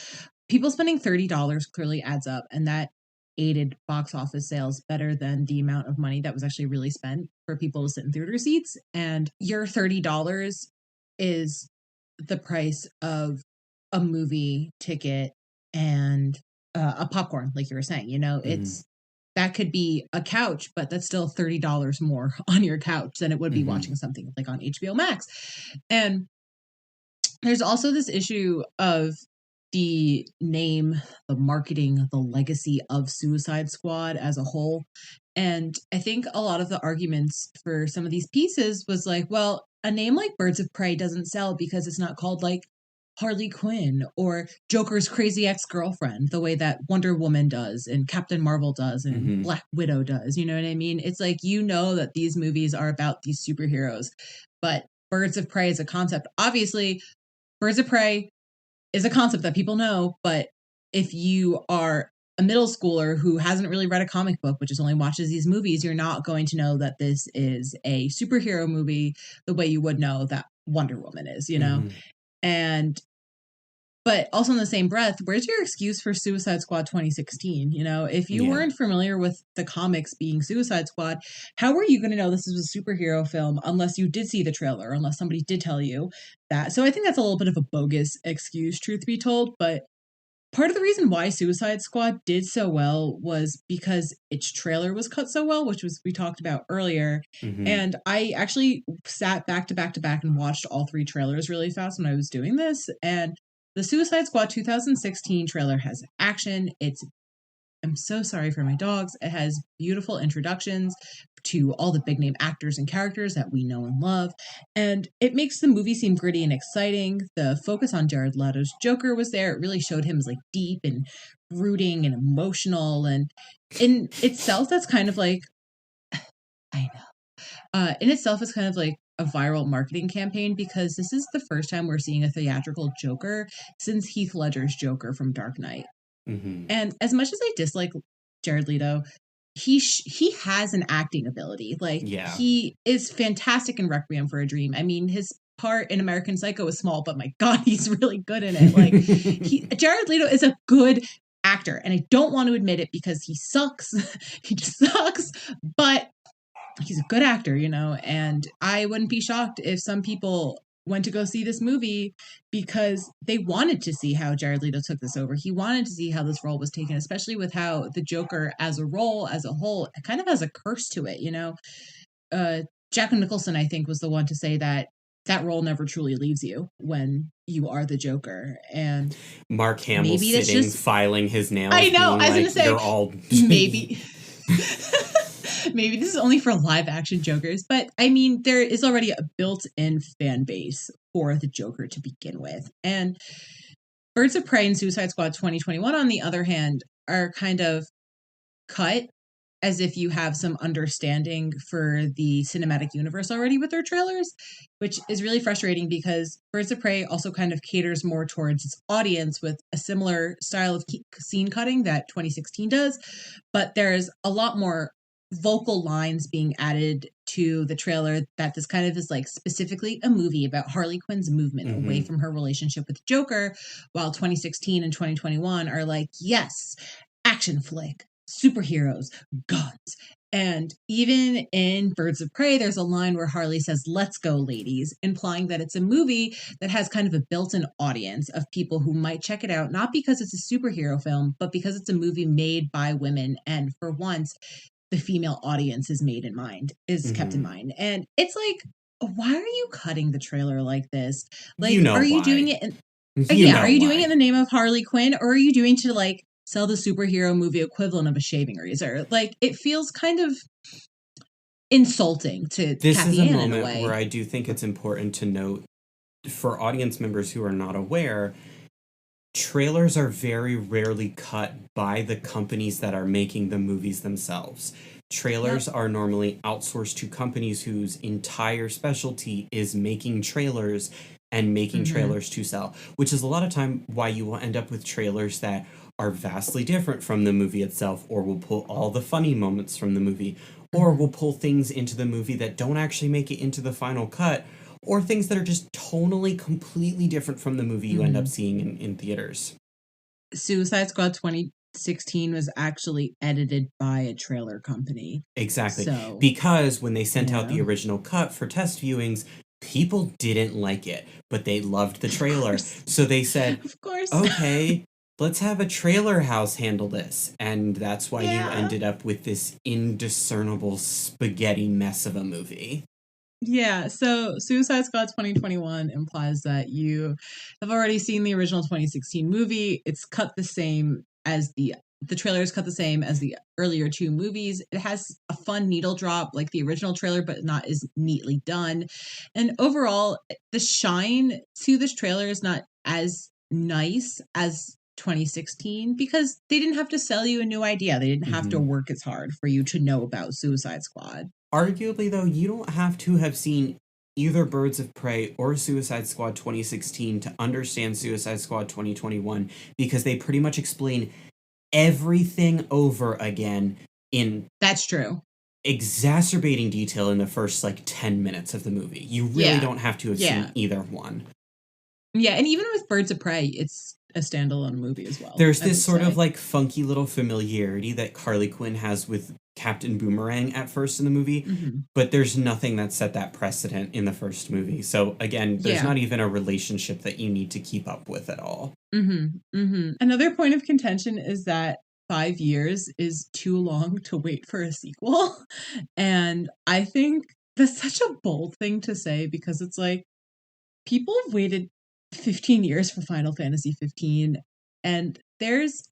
People spending $30 clearly adds up, and that aided box office sales better than the amount of money that was actually really spent for people to sit in theater seats. And your $30 is the price of a movie ticket and a popcorn, like you were saying. Mm-hmm. It's that could be a couch, but that's still $30 more on your couch than it would be Mm-hmm. watching something like on HBO Max. And there's also this issue of the name, the marketing, the legacy of Suicide Squad as a whole. And I think a lot of the arguments for some of these pieces was like, well, a name like Birds of Prey doesn't sell because it's not called like Harley Quinn or Joker's crazy ex girlfriend, the way that Wonder Woman does and Captain Marvel does and Mm-hmm. Black Widow does. You know what I mean? It's like, that these movies are about these superheroes, but Birds of Prey as a concept. Obviously, Birds of Prey is a concept that people know, but if you are a middle schooler who hasn't really read a comic book, but just only watches these movies, you're not going to know that this is a superhero movie the way you would know that Wonder Woman is, you know? And but also in the same breath, where's your excuse for Suicide Squad 2016? You know, if you weren't familiar with the comics being Suicide Squad, how were you going to know this was a superhero film unless you did see the trailer, unless somebody did tell you that? So I think that's a little bit of a bogus excuse, truth be told. But part of the reason why Suicide Squad did so well was because its trailer was cut so well, which was we talked about earlier. And I actually sat back to back to back and watched all three trailers really fast when I was doing this. And the Suicide Squad 2016 trailer has action. I'm so sorry for my dogs. It has beautiful introductions to all the big name actors and characters that we know and love. And it makes the movie seem gritty and exciting. The focus on Jared Leto's Joker was there. It really showed him as like deep and brooding and emotional. And in itself, that's kind of like, I know. In itself, it's kind of like a viral marketing campaign because this is the first time we're seeing a theatrical Joker since Heath Ledger's Joker from Dark Knight. And as much as I dislike Jared Leto, he has an acting ability. Like he is fantastic in Requiem for a Dream. I mean, his part in American Psycho is small, but my God, he's really good in it. Like Jared Leto is a good actor, and I don't want to admit it because he sucks. He just sucks, but he's a good actor, you know, and I wouldn't be shocked if some people went to go see this movie because they wanted to see how Jared Leto took this over. He wanted to see how this role was taken, especially with how the Joker as a role, as a whole, kind of has a curse to it, you know? Jack Nicholson, I think, was the one to say that role never truly leaves you when you are the Joker. And Mark Hamill sitting, filing his nails. I know, I was going to say, you're all... maybe... Maybe this is only for live action Jokers, but I mean, there is already a built-in fan base for the Joker to begin with. And Birds of Prey and Suicide Squad 2021, on the other hand, are kind of cut as if you have some understanding for the cinematic universe already with their trailers, which is really frustrating because Birds of Prey also kind of caters more towards its audience with a similar style of scene cutting that 2016 does, but there's a lot more vocal lines being added to the trailer that this kind of is like specifically a movie about Harley Quinn's movement away from her relationship with Joker, while 2016 and 2021 are like, yes, action flick, superheroes, guns. And even in Birds of Prey, there's a line where Harley says, "Let's go, ladies," implying that it's a movie that has kind of a built-in audience of people who might check it out, not because it's a superhero film, but because it's a movie made by women. And for once, the female audience is kept in mind. And it's like, why are you cutting the trailer like this? Like, are you doing it? Are you doing it in the name of Harley Quinn, or are you doing to like sell the superhero movie equivalent of a shaving razor? Like, it feels kind of insulting to Kathy Ann in a way. This is a moment where I do think it's important to note for audience members who are not aware, trailers are very rarely cut by the companies that are making the movies themselves. Trailers are normally outsourced to companies whose entire specialty is making trailers and making trailers to sell, which is a lot of time why you will end up with trailers that are vastly different from the movie itself, or will pull all the funny moments from the movie, or will pull things into the movie that don't actually make it into the final cut, or things that are just tonally completely different from the movie you end up seeing in theaters. Suicide Squad 2016 was actually edited by a trailer company. Exactly. Because when they sent out the original cut for test viewings, people didn't like it, but they loved the trailer. So they said, of course, okay, let's have a trailer house handle this. And that's why you ended up with this indiscernible spaghetti mess of a movie. Yeah, so Suicide Squad 2021 implies that you have already seen the original 2016 movie. It's cut the same as the trailer is cut the same as the earlier two movies. It has a fun needle drop like the original trailer, but not as neatly done. And overall, the shine to this trailer is not as nice as 2016 because they didn't have to sell you a new idea. They didn't have to work as hard for you to know about Suicide Squad. Arguably, though, you don't have to have seen either Birds of Prey or Suicide Squad 2016 to understand Suicide Squad 2021, because they pretty much explain everything over again in That's true. exacerbating detail in the first like 10 minutes of the movie. You really don't have to have seen either one. Yeah, and even with Birds of Prey, it's a standalone movie as well. There's this sort of like funky little familiarity that Harley Quinn has with Captain Boomerang at first in the movie, but there's nothing that set that precedent in the first movie. So again, there's not even a relationship that you need to keep up with at all. Another point of contention is that 5 years is too long to wait for a sequel. And I think that's such a bold thing to say, because it's like, people have waited 15 years for Final Fantasy 15, and there's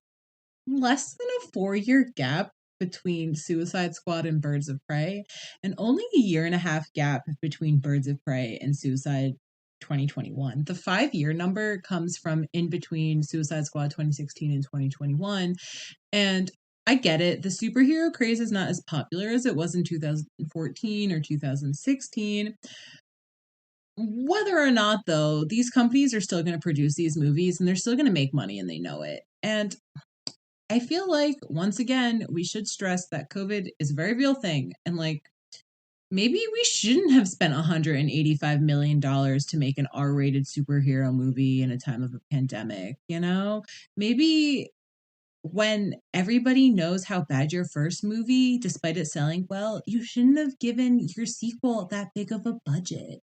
less than a 4-year gap between Suicide Squad and Birds of Prey, and only a 1.5 year gap between Birds of Prey and Suicide 2021. The 5-year number comes from in between Suicide Squad 2016 and 2021. And I get it. The superhero craze is not as popular as it was in 2014 or 2016. Whether or not, though, these companies are still going to produce these movies and they're still going to make money, and they know it. And I feel like, once again, we should stress that COVID is a very real thing. And like, maybe we shouldn't have spent $185 million to make an R-rated superhero movie in a time of a pandemic, you know? Maybe when everybody knows how bad your first movie, despite it selling well, you shouldn't have given your sequel that big of a budget.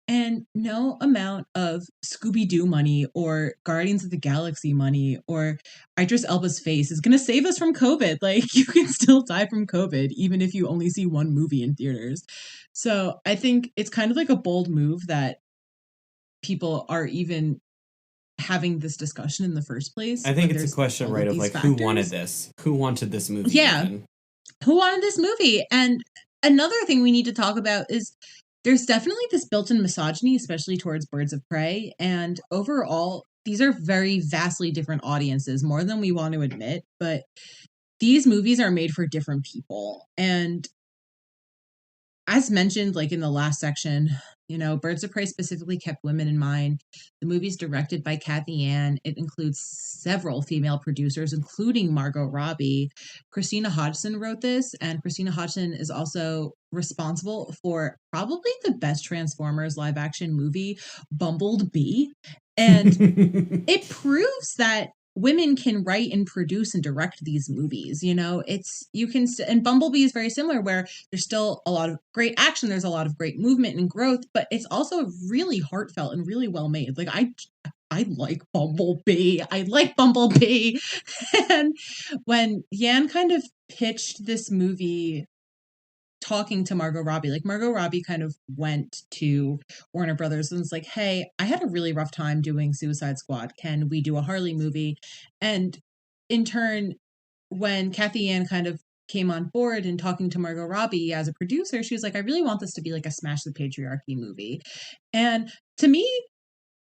And no amount of Scooby-Doo money or Guardians of the Galaxy money or Idris Elba's face is going to save us from COVID. Like, you can still die from COVID even if you only see one movie in theaters. So I think it's kind of like a bold move that people are even having this discussion in the first place. I think it's a question, right, of like, factors. Who wanted this? Who wanted this movie? Yeah. Even? Who wanted this movie? And another thing we need to talk about is there's definitely this built-in misogyny, especially towards Birds of Prey. And overall, these are very vastly different audiences, more than we want to admit. But these movies are made for different people. And as mentioned, like in the last section, you know, Birds of Prey specifically kept women in mind. The movie's directed by Kathy Ann. It includes several female producers, including Margot Robbie. Christina Hodgson wrote this, and Christina Hodgson is also responsible for probably the best Transformers live action movie, Bumblebee. And it proves that women can write and produce and direct these movies. You know, it's, you can, and Bumblebee is very similar, where there's still a lot of great action, there's a lot of great movement and growth, but it's also really heartfelt and really well made. Like, I like Bumblebee. And when Yan kind of pitched this movie, talking to Margot Robbie, like, Margot Robbie kind of went to Warner Brothers and was like, hey, I had a really rough time doing Suicide Squad. Can we do a Harley movie? And in turn, when Kathy Ann kind of came on board and talking to Margot Robbie as a producer, she was like, I really want this to be like a Smash the Patriarchy movie. And to me,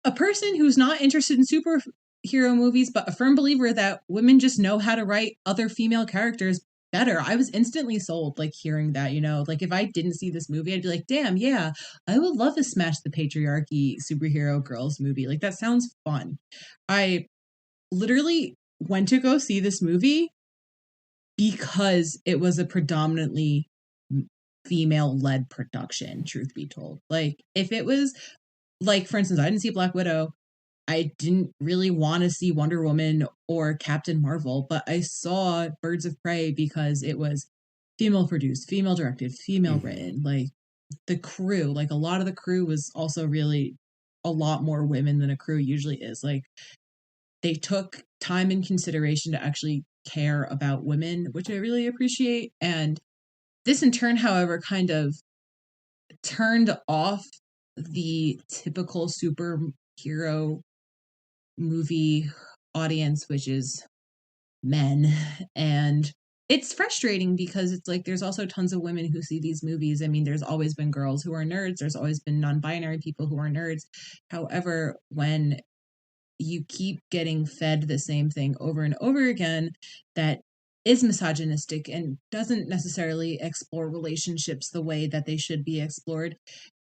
a person who's not interested in superhero movies, but a firm believer that women just know how to write other female characters better, I was instantly sold, like, hearing that, you know, like, if I didn't see this movie, I'd be like, damn, yeah, I would love to Smash the Patriarchy superhero girls movie. Like, that sounds fun. I literally went to go see this movie because it was a predominantly female-led production, truth be told. Like, if it was, like, for instance, I didn't see Black Widow, I didn't really want to see Wonder Woman or Captain Marvel, but I saw Birds of Prey because it was female produced, female directed, female written. Like, the crew, like, a lot of the crew was also really a lot more women than a crew usually is. Like, they took time and consideration to actually care about women, which I really appreciate. And this in turn, however, kind of turned off the typical superhero movie audience, which is men. And it's frustrating because it's like, there's also tons of women who see these movies. I mean, there's always been girls who are nerds, there's always been non-binary people who are nerds. However, when you keep getting fed the same thing over and over again that is misogynistic and doesn't necessarily explore relationships the way that they should be explored,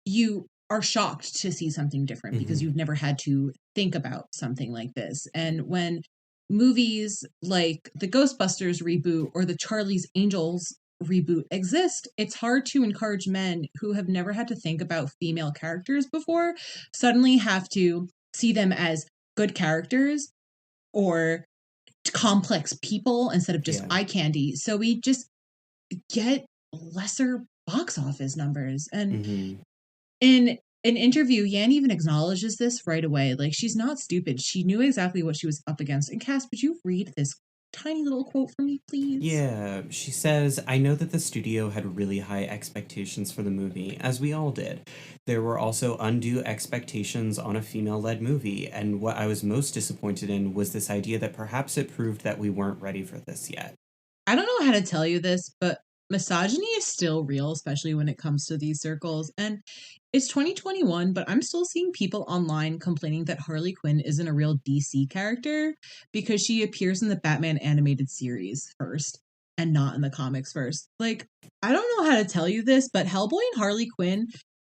you are shocked to see something different because you've never had to think about something like this. And when movies like the Ghostbusters reboot or the Charlie's Angels reboot exist, it's hard to encourage men who have never had to think about female characters before suddenly have to see them as good characters or complex people instead of just eye candy. So we just get lesser box office numbers. And in an interview, Yan even acknowledges this right away. Like, she's not stupid. She knew exactly what she was up against. And Cass, would you read this tiny little quote for me, please? Yeah, she says, I know that the studio had really high expectations for the movie, as we all did. There were also undue expectations on a female-led movie, and what I was most disappointed in was this idea that perhaps it proved that we weren't ready for this yet. I don't know how to tell you this, but misogyny is still real, especially when it comes to these circles. And it's 2021, but I'm still seeing people online complaining that Harley Quinn isn't a real DC character because she appears in the Batman animated series first and not in the comics first. Like, I don't know how to tell you this, but Hellboy and Harley Quinn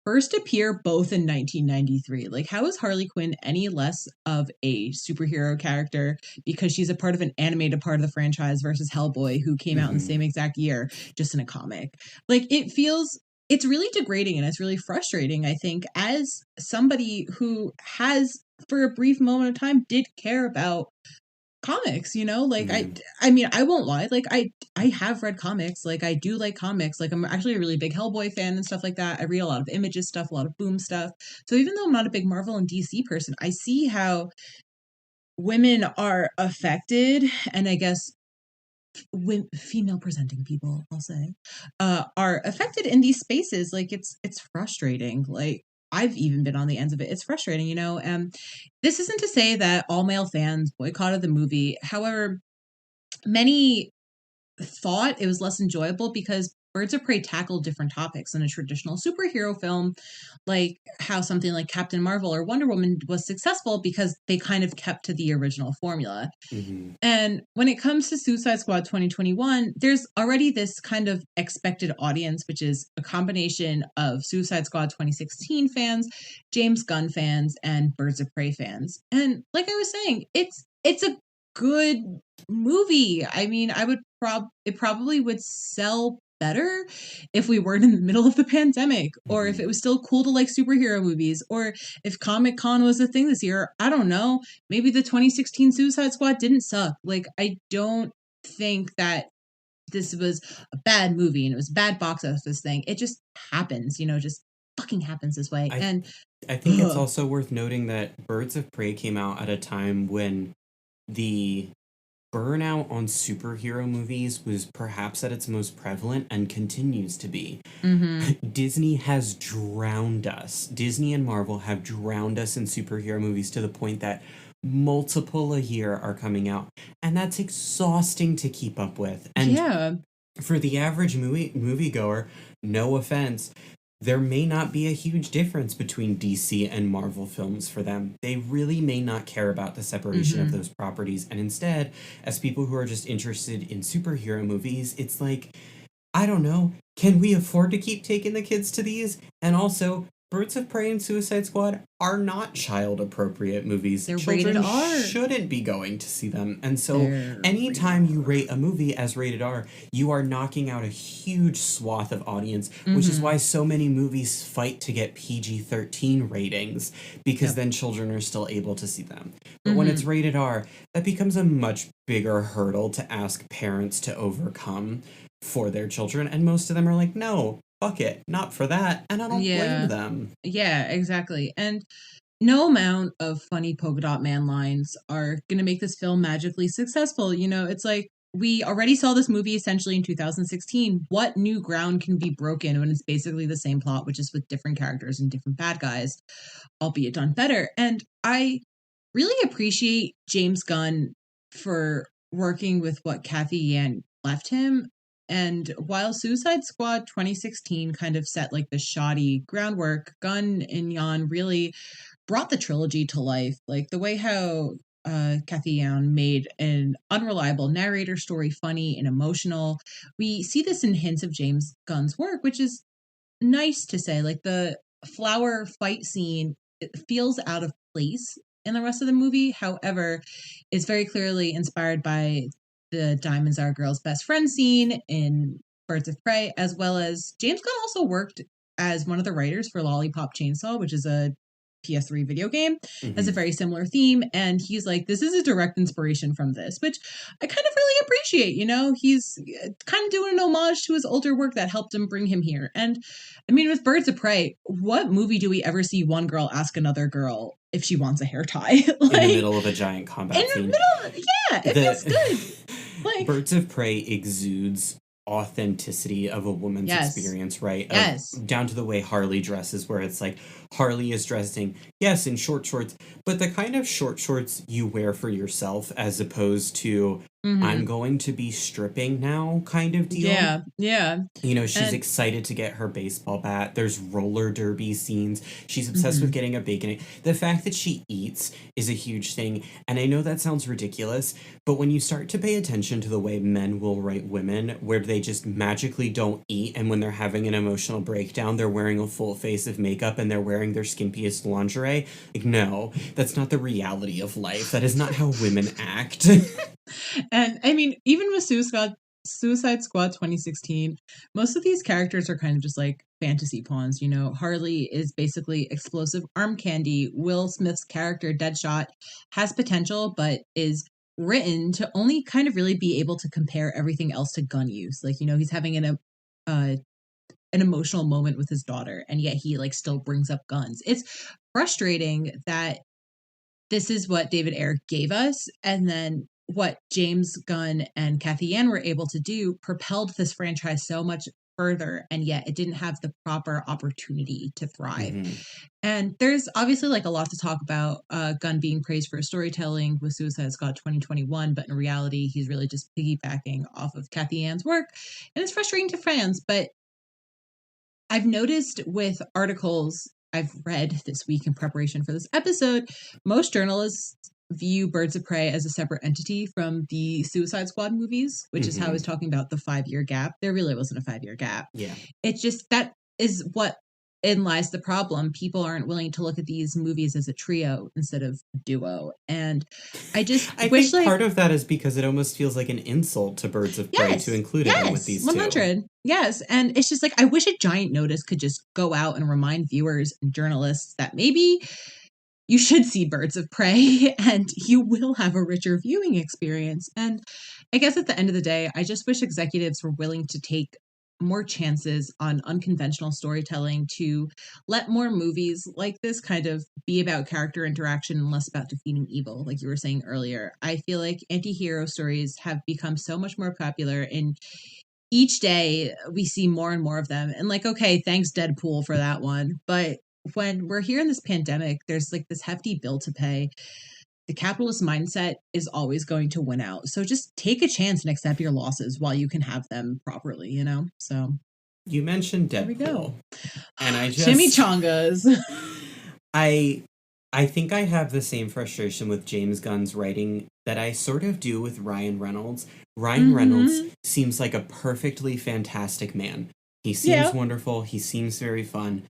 first appear both in 1993. Like, how is Harley Quinn any less of a superhero character because she's a part of an animated part of the franchise versus Hellboy, who came out in the same exact year, just in a comic? Like, it's really degrading and it's really frustrating, I think, as somebody who has, for a brief moment of time, did care about comics, like I mean, I won't lie, like I have read comics, like I do like comics, like I'm actually a really big Hellboy fan and stuff like that. I read a lot of Images stuff, a lot of Boom stuff. So even though I'm not a big Marvel and DC person, I see how women are affected, and I guess female presenting people, I'll say, are affected in these spaces. Like, it's frustrating. Like, I've even been on the ends of it. It's frustrating, and this isn't to say that all male fans boycotted the movie. However, many thought it was less enjoyable because Birds of Prey tackled different topics than a traditional superhero film, like how something like Captain Marvel or Wonder Woman was successful because they kind of kept to the original formula. And when it comes to Suicide Squad 2021, there's already this kind of expected audience, which is a combination of Suicide Squad 2016 fans, James Gunn fans, and Birds of Prey fans. And like I was saying, it's a good movie. I mean, it probably would sell better if we weren't in the middle of the pandemic, or if it was still cool to like superhero movies, or if Comic-Con was a thing this year. I don't know. Maybe the 2016 Suicide Squad didn't suck. Like, I don't think that this was a bad movie and it was a bad box office thing. It just happens, just fucking happens this way. I think it's also worth noting that Birds of Prey came out at a time when the burnout on superhero movies was perhaps at its most prevalent and continues to be. Disney has drowned us. Disney and Marvel have drowned us in superhero movies to the point that multiple a year are coming out, and that's exhausting to keep up with. And for the average moviegoer, no offense, there may not be a huge difference between DC and Marvel films for them. They really may not care about the separation of those properties. And instead, as people who are just interested in superhero movies, it's like, I don't know, can we afford to keep taking the kids to these? And also, Birds of Prey and Suicide Squad are not child-appropriate movies. They're Children rated R. shouldn't be going to see them. And so anytime you rate a movie as rated R, you are knocking out a huge swath of audience, which is why so many movies fight to get PG-13 ratings, because then children are still able to see them. But when it's rated R, that becomes a much bigger hurdle to ask parents to overcome for their children, and most of them are like, no, fuck it, not for that, and I don't blame them. Yeah, exactly. And no amount of funny polka dot man lines are gonna make this film magically successful. It's like, we already saw this movie essentially in 2016. What new ground can be broken when it's basically the same plot, which is with different characters and different bad guys, albeit done better? And I really appreciate James Gunn for working with what Kathy Yan left him. And while Suicide Squad 2016 kind of set like the shoddy groundwork, Gunn and Yan really brought the trilogy to life. Like, the way how Kathy Yan made an unreliable narrator story funny and emotional. We see this in hints of James Gunn's work, which is nice to say. Like, the flower fight scene, it feels out of place in the rest of the movie. However, it's very clearly inspired by the Diamonds Are a Girl's Best Friend scene in Birds of Prey, as well as James Gunn also worked as one of the writers for Lollipop Chainsaw, which is a PS3 video game, has a very similar theme. And he's like, this is a direct inspiration from this, which I kind of really appreciate. You know, he's kind of doing an homage to his older work that helped him bring him here. And I mean, with Birds of Prey, what movie do we ever see one girl ask another girl if she wants a hair tie? Like, in the middle of a giant combat scene. It feels good. Like, Birds of Prey exudes authenticity of a woman's experience, right? Down to the way Harley dresses, where it's like Harley is dressing, yes, in short shorts, but the kind of short shorts you wear for yourself, as opposed to I'm going to be stripping now kind of deal. Yeah. You know, she's excited to get her baseball bat. There's roller derby scenes. She's obsessed with getting a bacon egg. The fact that she eats is a huge thing. And I know that sounds ridiculous, but when you start to pay attention to the way men will write women, where they just magically don't eat, and when they're having an emotional breakdown, they're wearing a full face of makeup and they're wearing their skimpiest lingerie. Like, no, that's not the reality of life. That is not how women act. And I mean, even with Suicide Squad 2016, most of these characters are kind of just like fantasy pawns. You know, Harley is basically explosive arm candy. Will Smith's character, Deadshot, has potential, but is written to only kind of really be able to compare everything else to gun use. Like, you know, he's having an emotional moment with his daughter, and yet he like still brings up guns. It's frustrating that this is what David Ayer gave us, and then what James Gunn and Kathy Yan were able to do propelled this franchise so much further, and yet it didn't have the proper opportunity to thrive. And there's obviously like a lot to talk about Gunn being praised for his storytelling with Suicide Squad 2021, but in reality, he's really just piggybacking off of Kathy Yan's work, and it's frustrating to fans. But I've noticed with articles I've read this week in preparation for this episode, most journalists view Birds of Prey as a separate entity from the Suicide Squad movies, which is how I was talking about the 5-year gap. There really wasn't a 5-year gap. Yeah. It's just that is what in lies the problem. People aren't willing to look at these movies as a trio instead of duo. And I wish think part of that is because it almost feels like an insult to Birds of Prey to include it in with these 100. two. Yes. And it's just like, I wish a giant notice could just go out and remind viewers and journalists that maybe you should see Birds of Prey and you will have a richer viewing experience. And I guess at the end of the day, I just wish executives were willing to take more chances on unconventional storytelling, to let more movies like this kind of be about character interaction and less about defeating evil, like you were saying earlier. I feel like anti-hero stories have become so much more popular, and each day we see more and more of them. And like, okay, thanks Deadpool for that one. But when we're here in this pandemic, there's like this hefty bill to pay. The capitalist mindset is always going to win out. So just take a chance and accept your losses while you can have them properly, you know? So you mentioned Deadpool. There we go. And I just chimichangas. I think I have the same frustration with James Gunn's writing that I sort of do with Ryan Reynolds. Ryan Reynolds seems like a perfectly fantastic man. He seems wonderful. He seems very fun.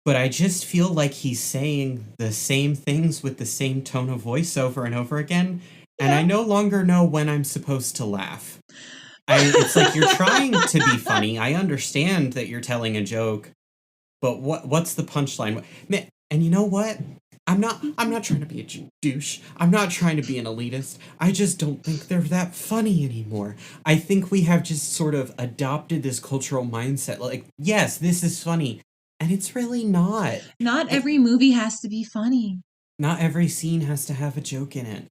But I just feel like he's saying the same things with the same tone of voice over and over again. And I no longer know when I'm supposed to laugh. It's like, you're trying to be funny. I understand that you're telling a joke, but what's the punchline? And you know what? I'm not trying to be a douche. I'm not trying to be an elitist. I just don't think they're that funny anymore. I think we have just sort of adopted this cultural mindset. Like, yes, this is funny. And it's really not. Not every movie has to be funny. Not every scene has to have a joke in it.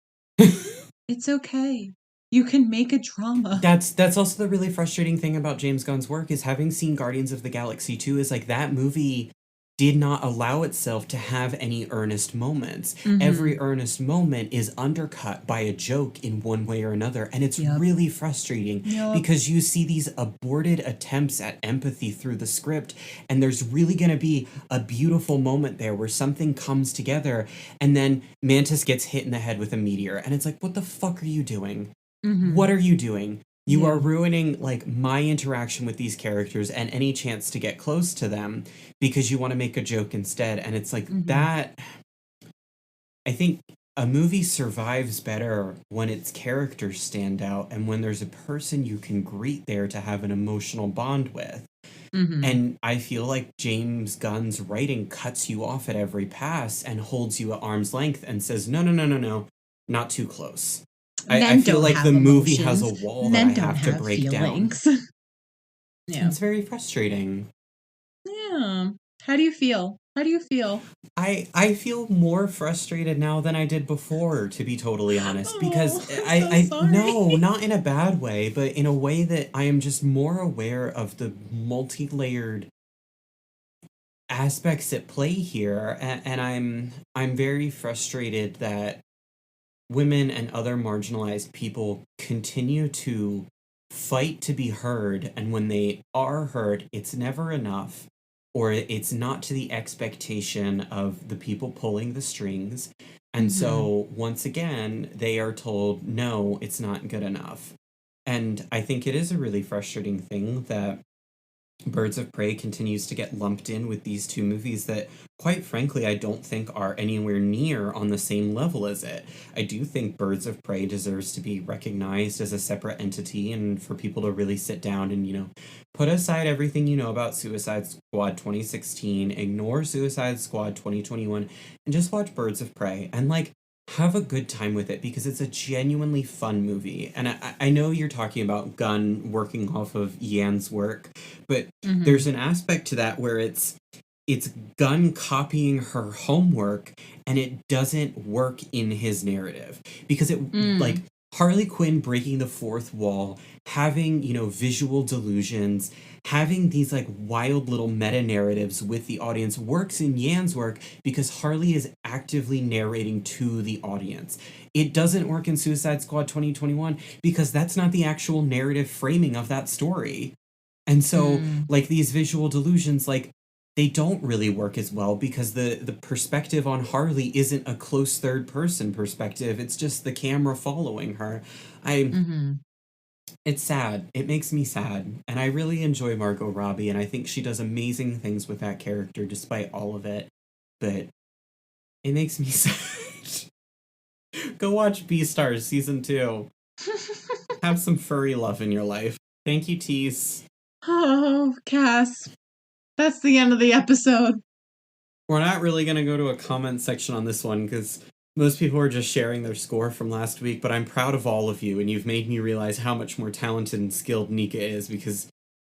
It's okay. You can make a drama. That's also the really frustrating thing about James Gunn's work, is having seen Guardians of the Galaxy 2, is like that movie did not allow itself to have any earnest moments. Every earnest moment is undercut by a joke in one way or another. And it's really frustrating because you see these aborted attempts at empathy through the script. And there's really going to be a beautiful moment there where something comes together. And then Mantis gets hit in the head with a meteor. And it's like, what the fuck are you doing? What are you doing? You are ruining like my interaction with these characters and any chance to get close to them because you want to make a joke instead. And it's like that. I think a movie survives better when its characters stand out and when there's a person you can greet there to have an emotional bond with. And I feel like James Gunn's writing cuts you off at every pass and holds you at arm's length and says, no, no, no, no, no, not too close. I feel like the movie has a wall that I have to break down. Yeah. It's very frustrating. Yeah. How do you feel? I feel more frustrated now than I did before, to be totally honest, because I no, not in a bad way, but in a way that I am just more aware of the multi-layered aspects at play here, and I'm very frustrated that women and other marginalized people continue to fight to be heard, and when they are heard, it's never enough, or it's not to the expectation of the people pulling the strings. And so, once again, they are told, no, it's not good enough. And I think it is a really frustrating thing that Birds of Prey continues to get lumped in with these two movies that, quite frankly, I don't think are anywhere near on the same level as it. I do think Birds of Prey deserves to be recognized as a separate entity and for people to really sit down and, put aside everything you know about Suicide Squad 2016, ignore Suicide Squad 2021, and just watch Birds of Prey and, have a good time with it because it's a genuinely fun movie. And I know you're talking about Gunn working off of Yan's work, but there's an aspect to that where it's Gunn copying her homework and it doesn't work in his narrative because it Harley Quinn breaking the fourth wall, having, visual delusions, having these wild little meta narratives with the audience works in Yan's work because Harley is actively narrating to the audience. It doesn't work in Suicide Squad 2021 because that's not the actual narrative framing of that story. And so these visual delusions, they don't really work as well because the perspective on Harley isn't a close third person perspective. It's just the camera following her. It's sad. It makes me sad. And I really enjoy Margot Robbie, and I think she does amazing things with that character despite all of it. But it makes me sad. Go watch Beastars Season 2. Have some furry love in your life. Thank you, Teese. Oh, Cass. That's the end of the episode. We're not really going to go to a comment section on this one because most people are just sharing their score from last week, but I'm proud of all of you, and you've made me realize how much more talented and skilled Nika is because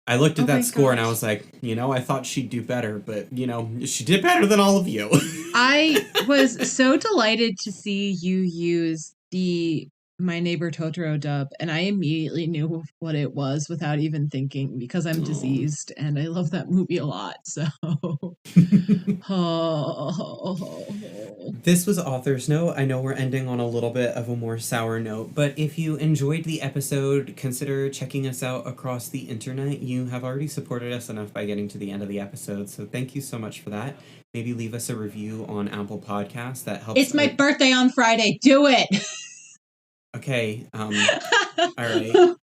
I looked at that score and I was like, I thought she'd do better, but, she did better than all of you. I was so delighted to see you use the My Neighbor Totoro dub, and I immediately knew what it was without even thinking because I'm diseased and I love that movie a lot. So, This was Author's Note. I know we're ending on a little bit of a more sour note, but if you enjoyed the episode, consider checking us out across the internet. You have already supported us enough by getting to the end of the episode, so thank you so much for that. Maybe leave us a review on Apple Podcasts. That helps. It's my birthday on Friday. Do it. Okay. All right.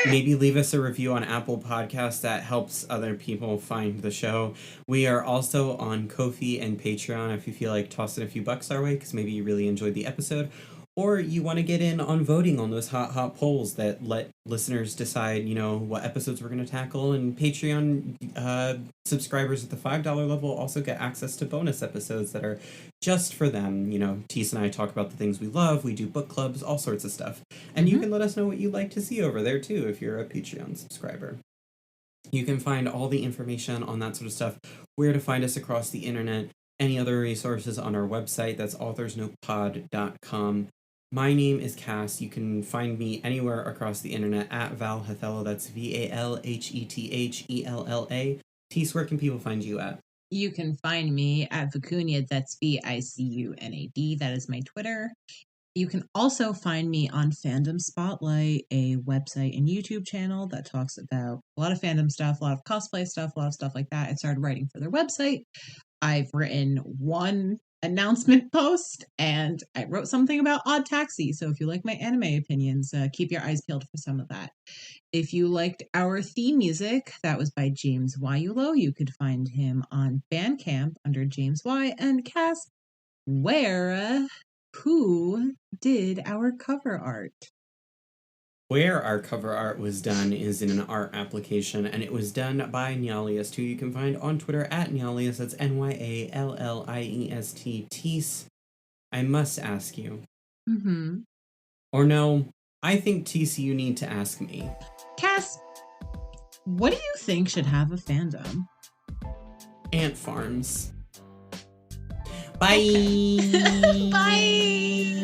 Maybe leave us a review on Apple Podcasts. That helps other people find the show. We are also on Ko-fi and Patreon if you feel like tossing a few bucks our way because maybe you really enjoyed the episode. Or you want to get in on voting on those hot polls that let listeners decide, what episodes we're going to tackle. And Patreon subscribers at the $5 level also get access to bonus episodes that are just for them. Teese and I talk about the things we love. We do book clubs, all sorts of stuff. And you can let us know what you'd like to see over there, too, if you're a Patreon subscriber. You can find all the information on that sort of stuff, where to find us across the internet, any other resources on our website. That's authorsnotepod.com. My name is Cass. You can find me anywhere across the internet at Valhethella. That's VALHETHELLA. Teese, where can people find you at? You can find me at Vicunad. That's VICUNAD. That is my Twitter. You can also find me on Fandom Spotlight, a website and YouTube channel that talks about a lot of fandom stuff, a lot of cosplay stuff, a lot of stuff like that. I started writing for their website. I've written one announcement post, and I wrote something about Odd Taxi. So if you like my anime opinions, keep your eyes peeled for some of that. If you liked our theme music, that was by James Yaiullo. You could find him on Bandcamp under James Y. And Cass, who did our cover art? Where our cover art was done is in an art application, and it was done by Nyaliest, who you can find on Twitter at Nyaliest. That's Nyalliest. Teese. I must ask you. Mm-hmm. Or no, I think Teese, you need to ask me. Cass, what do you think should have a fandom? Ant farms. Bye! Bye!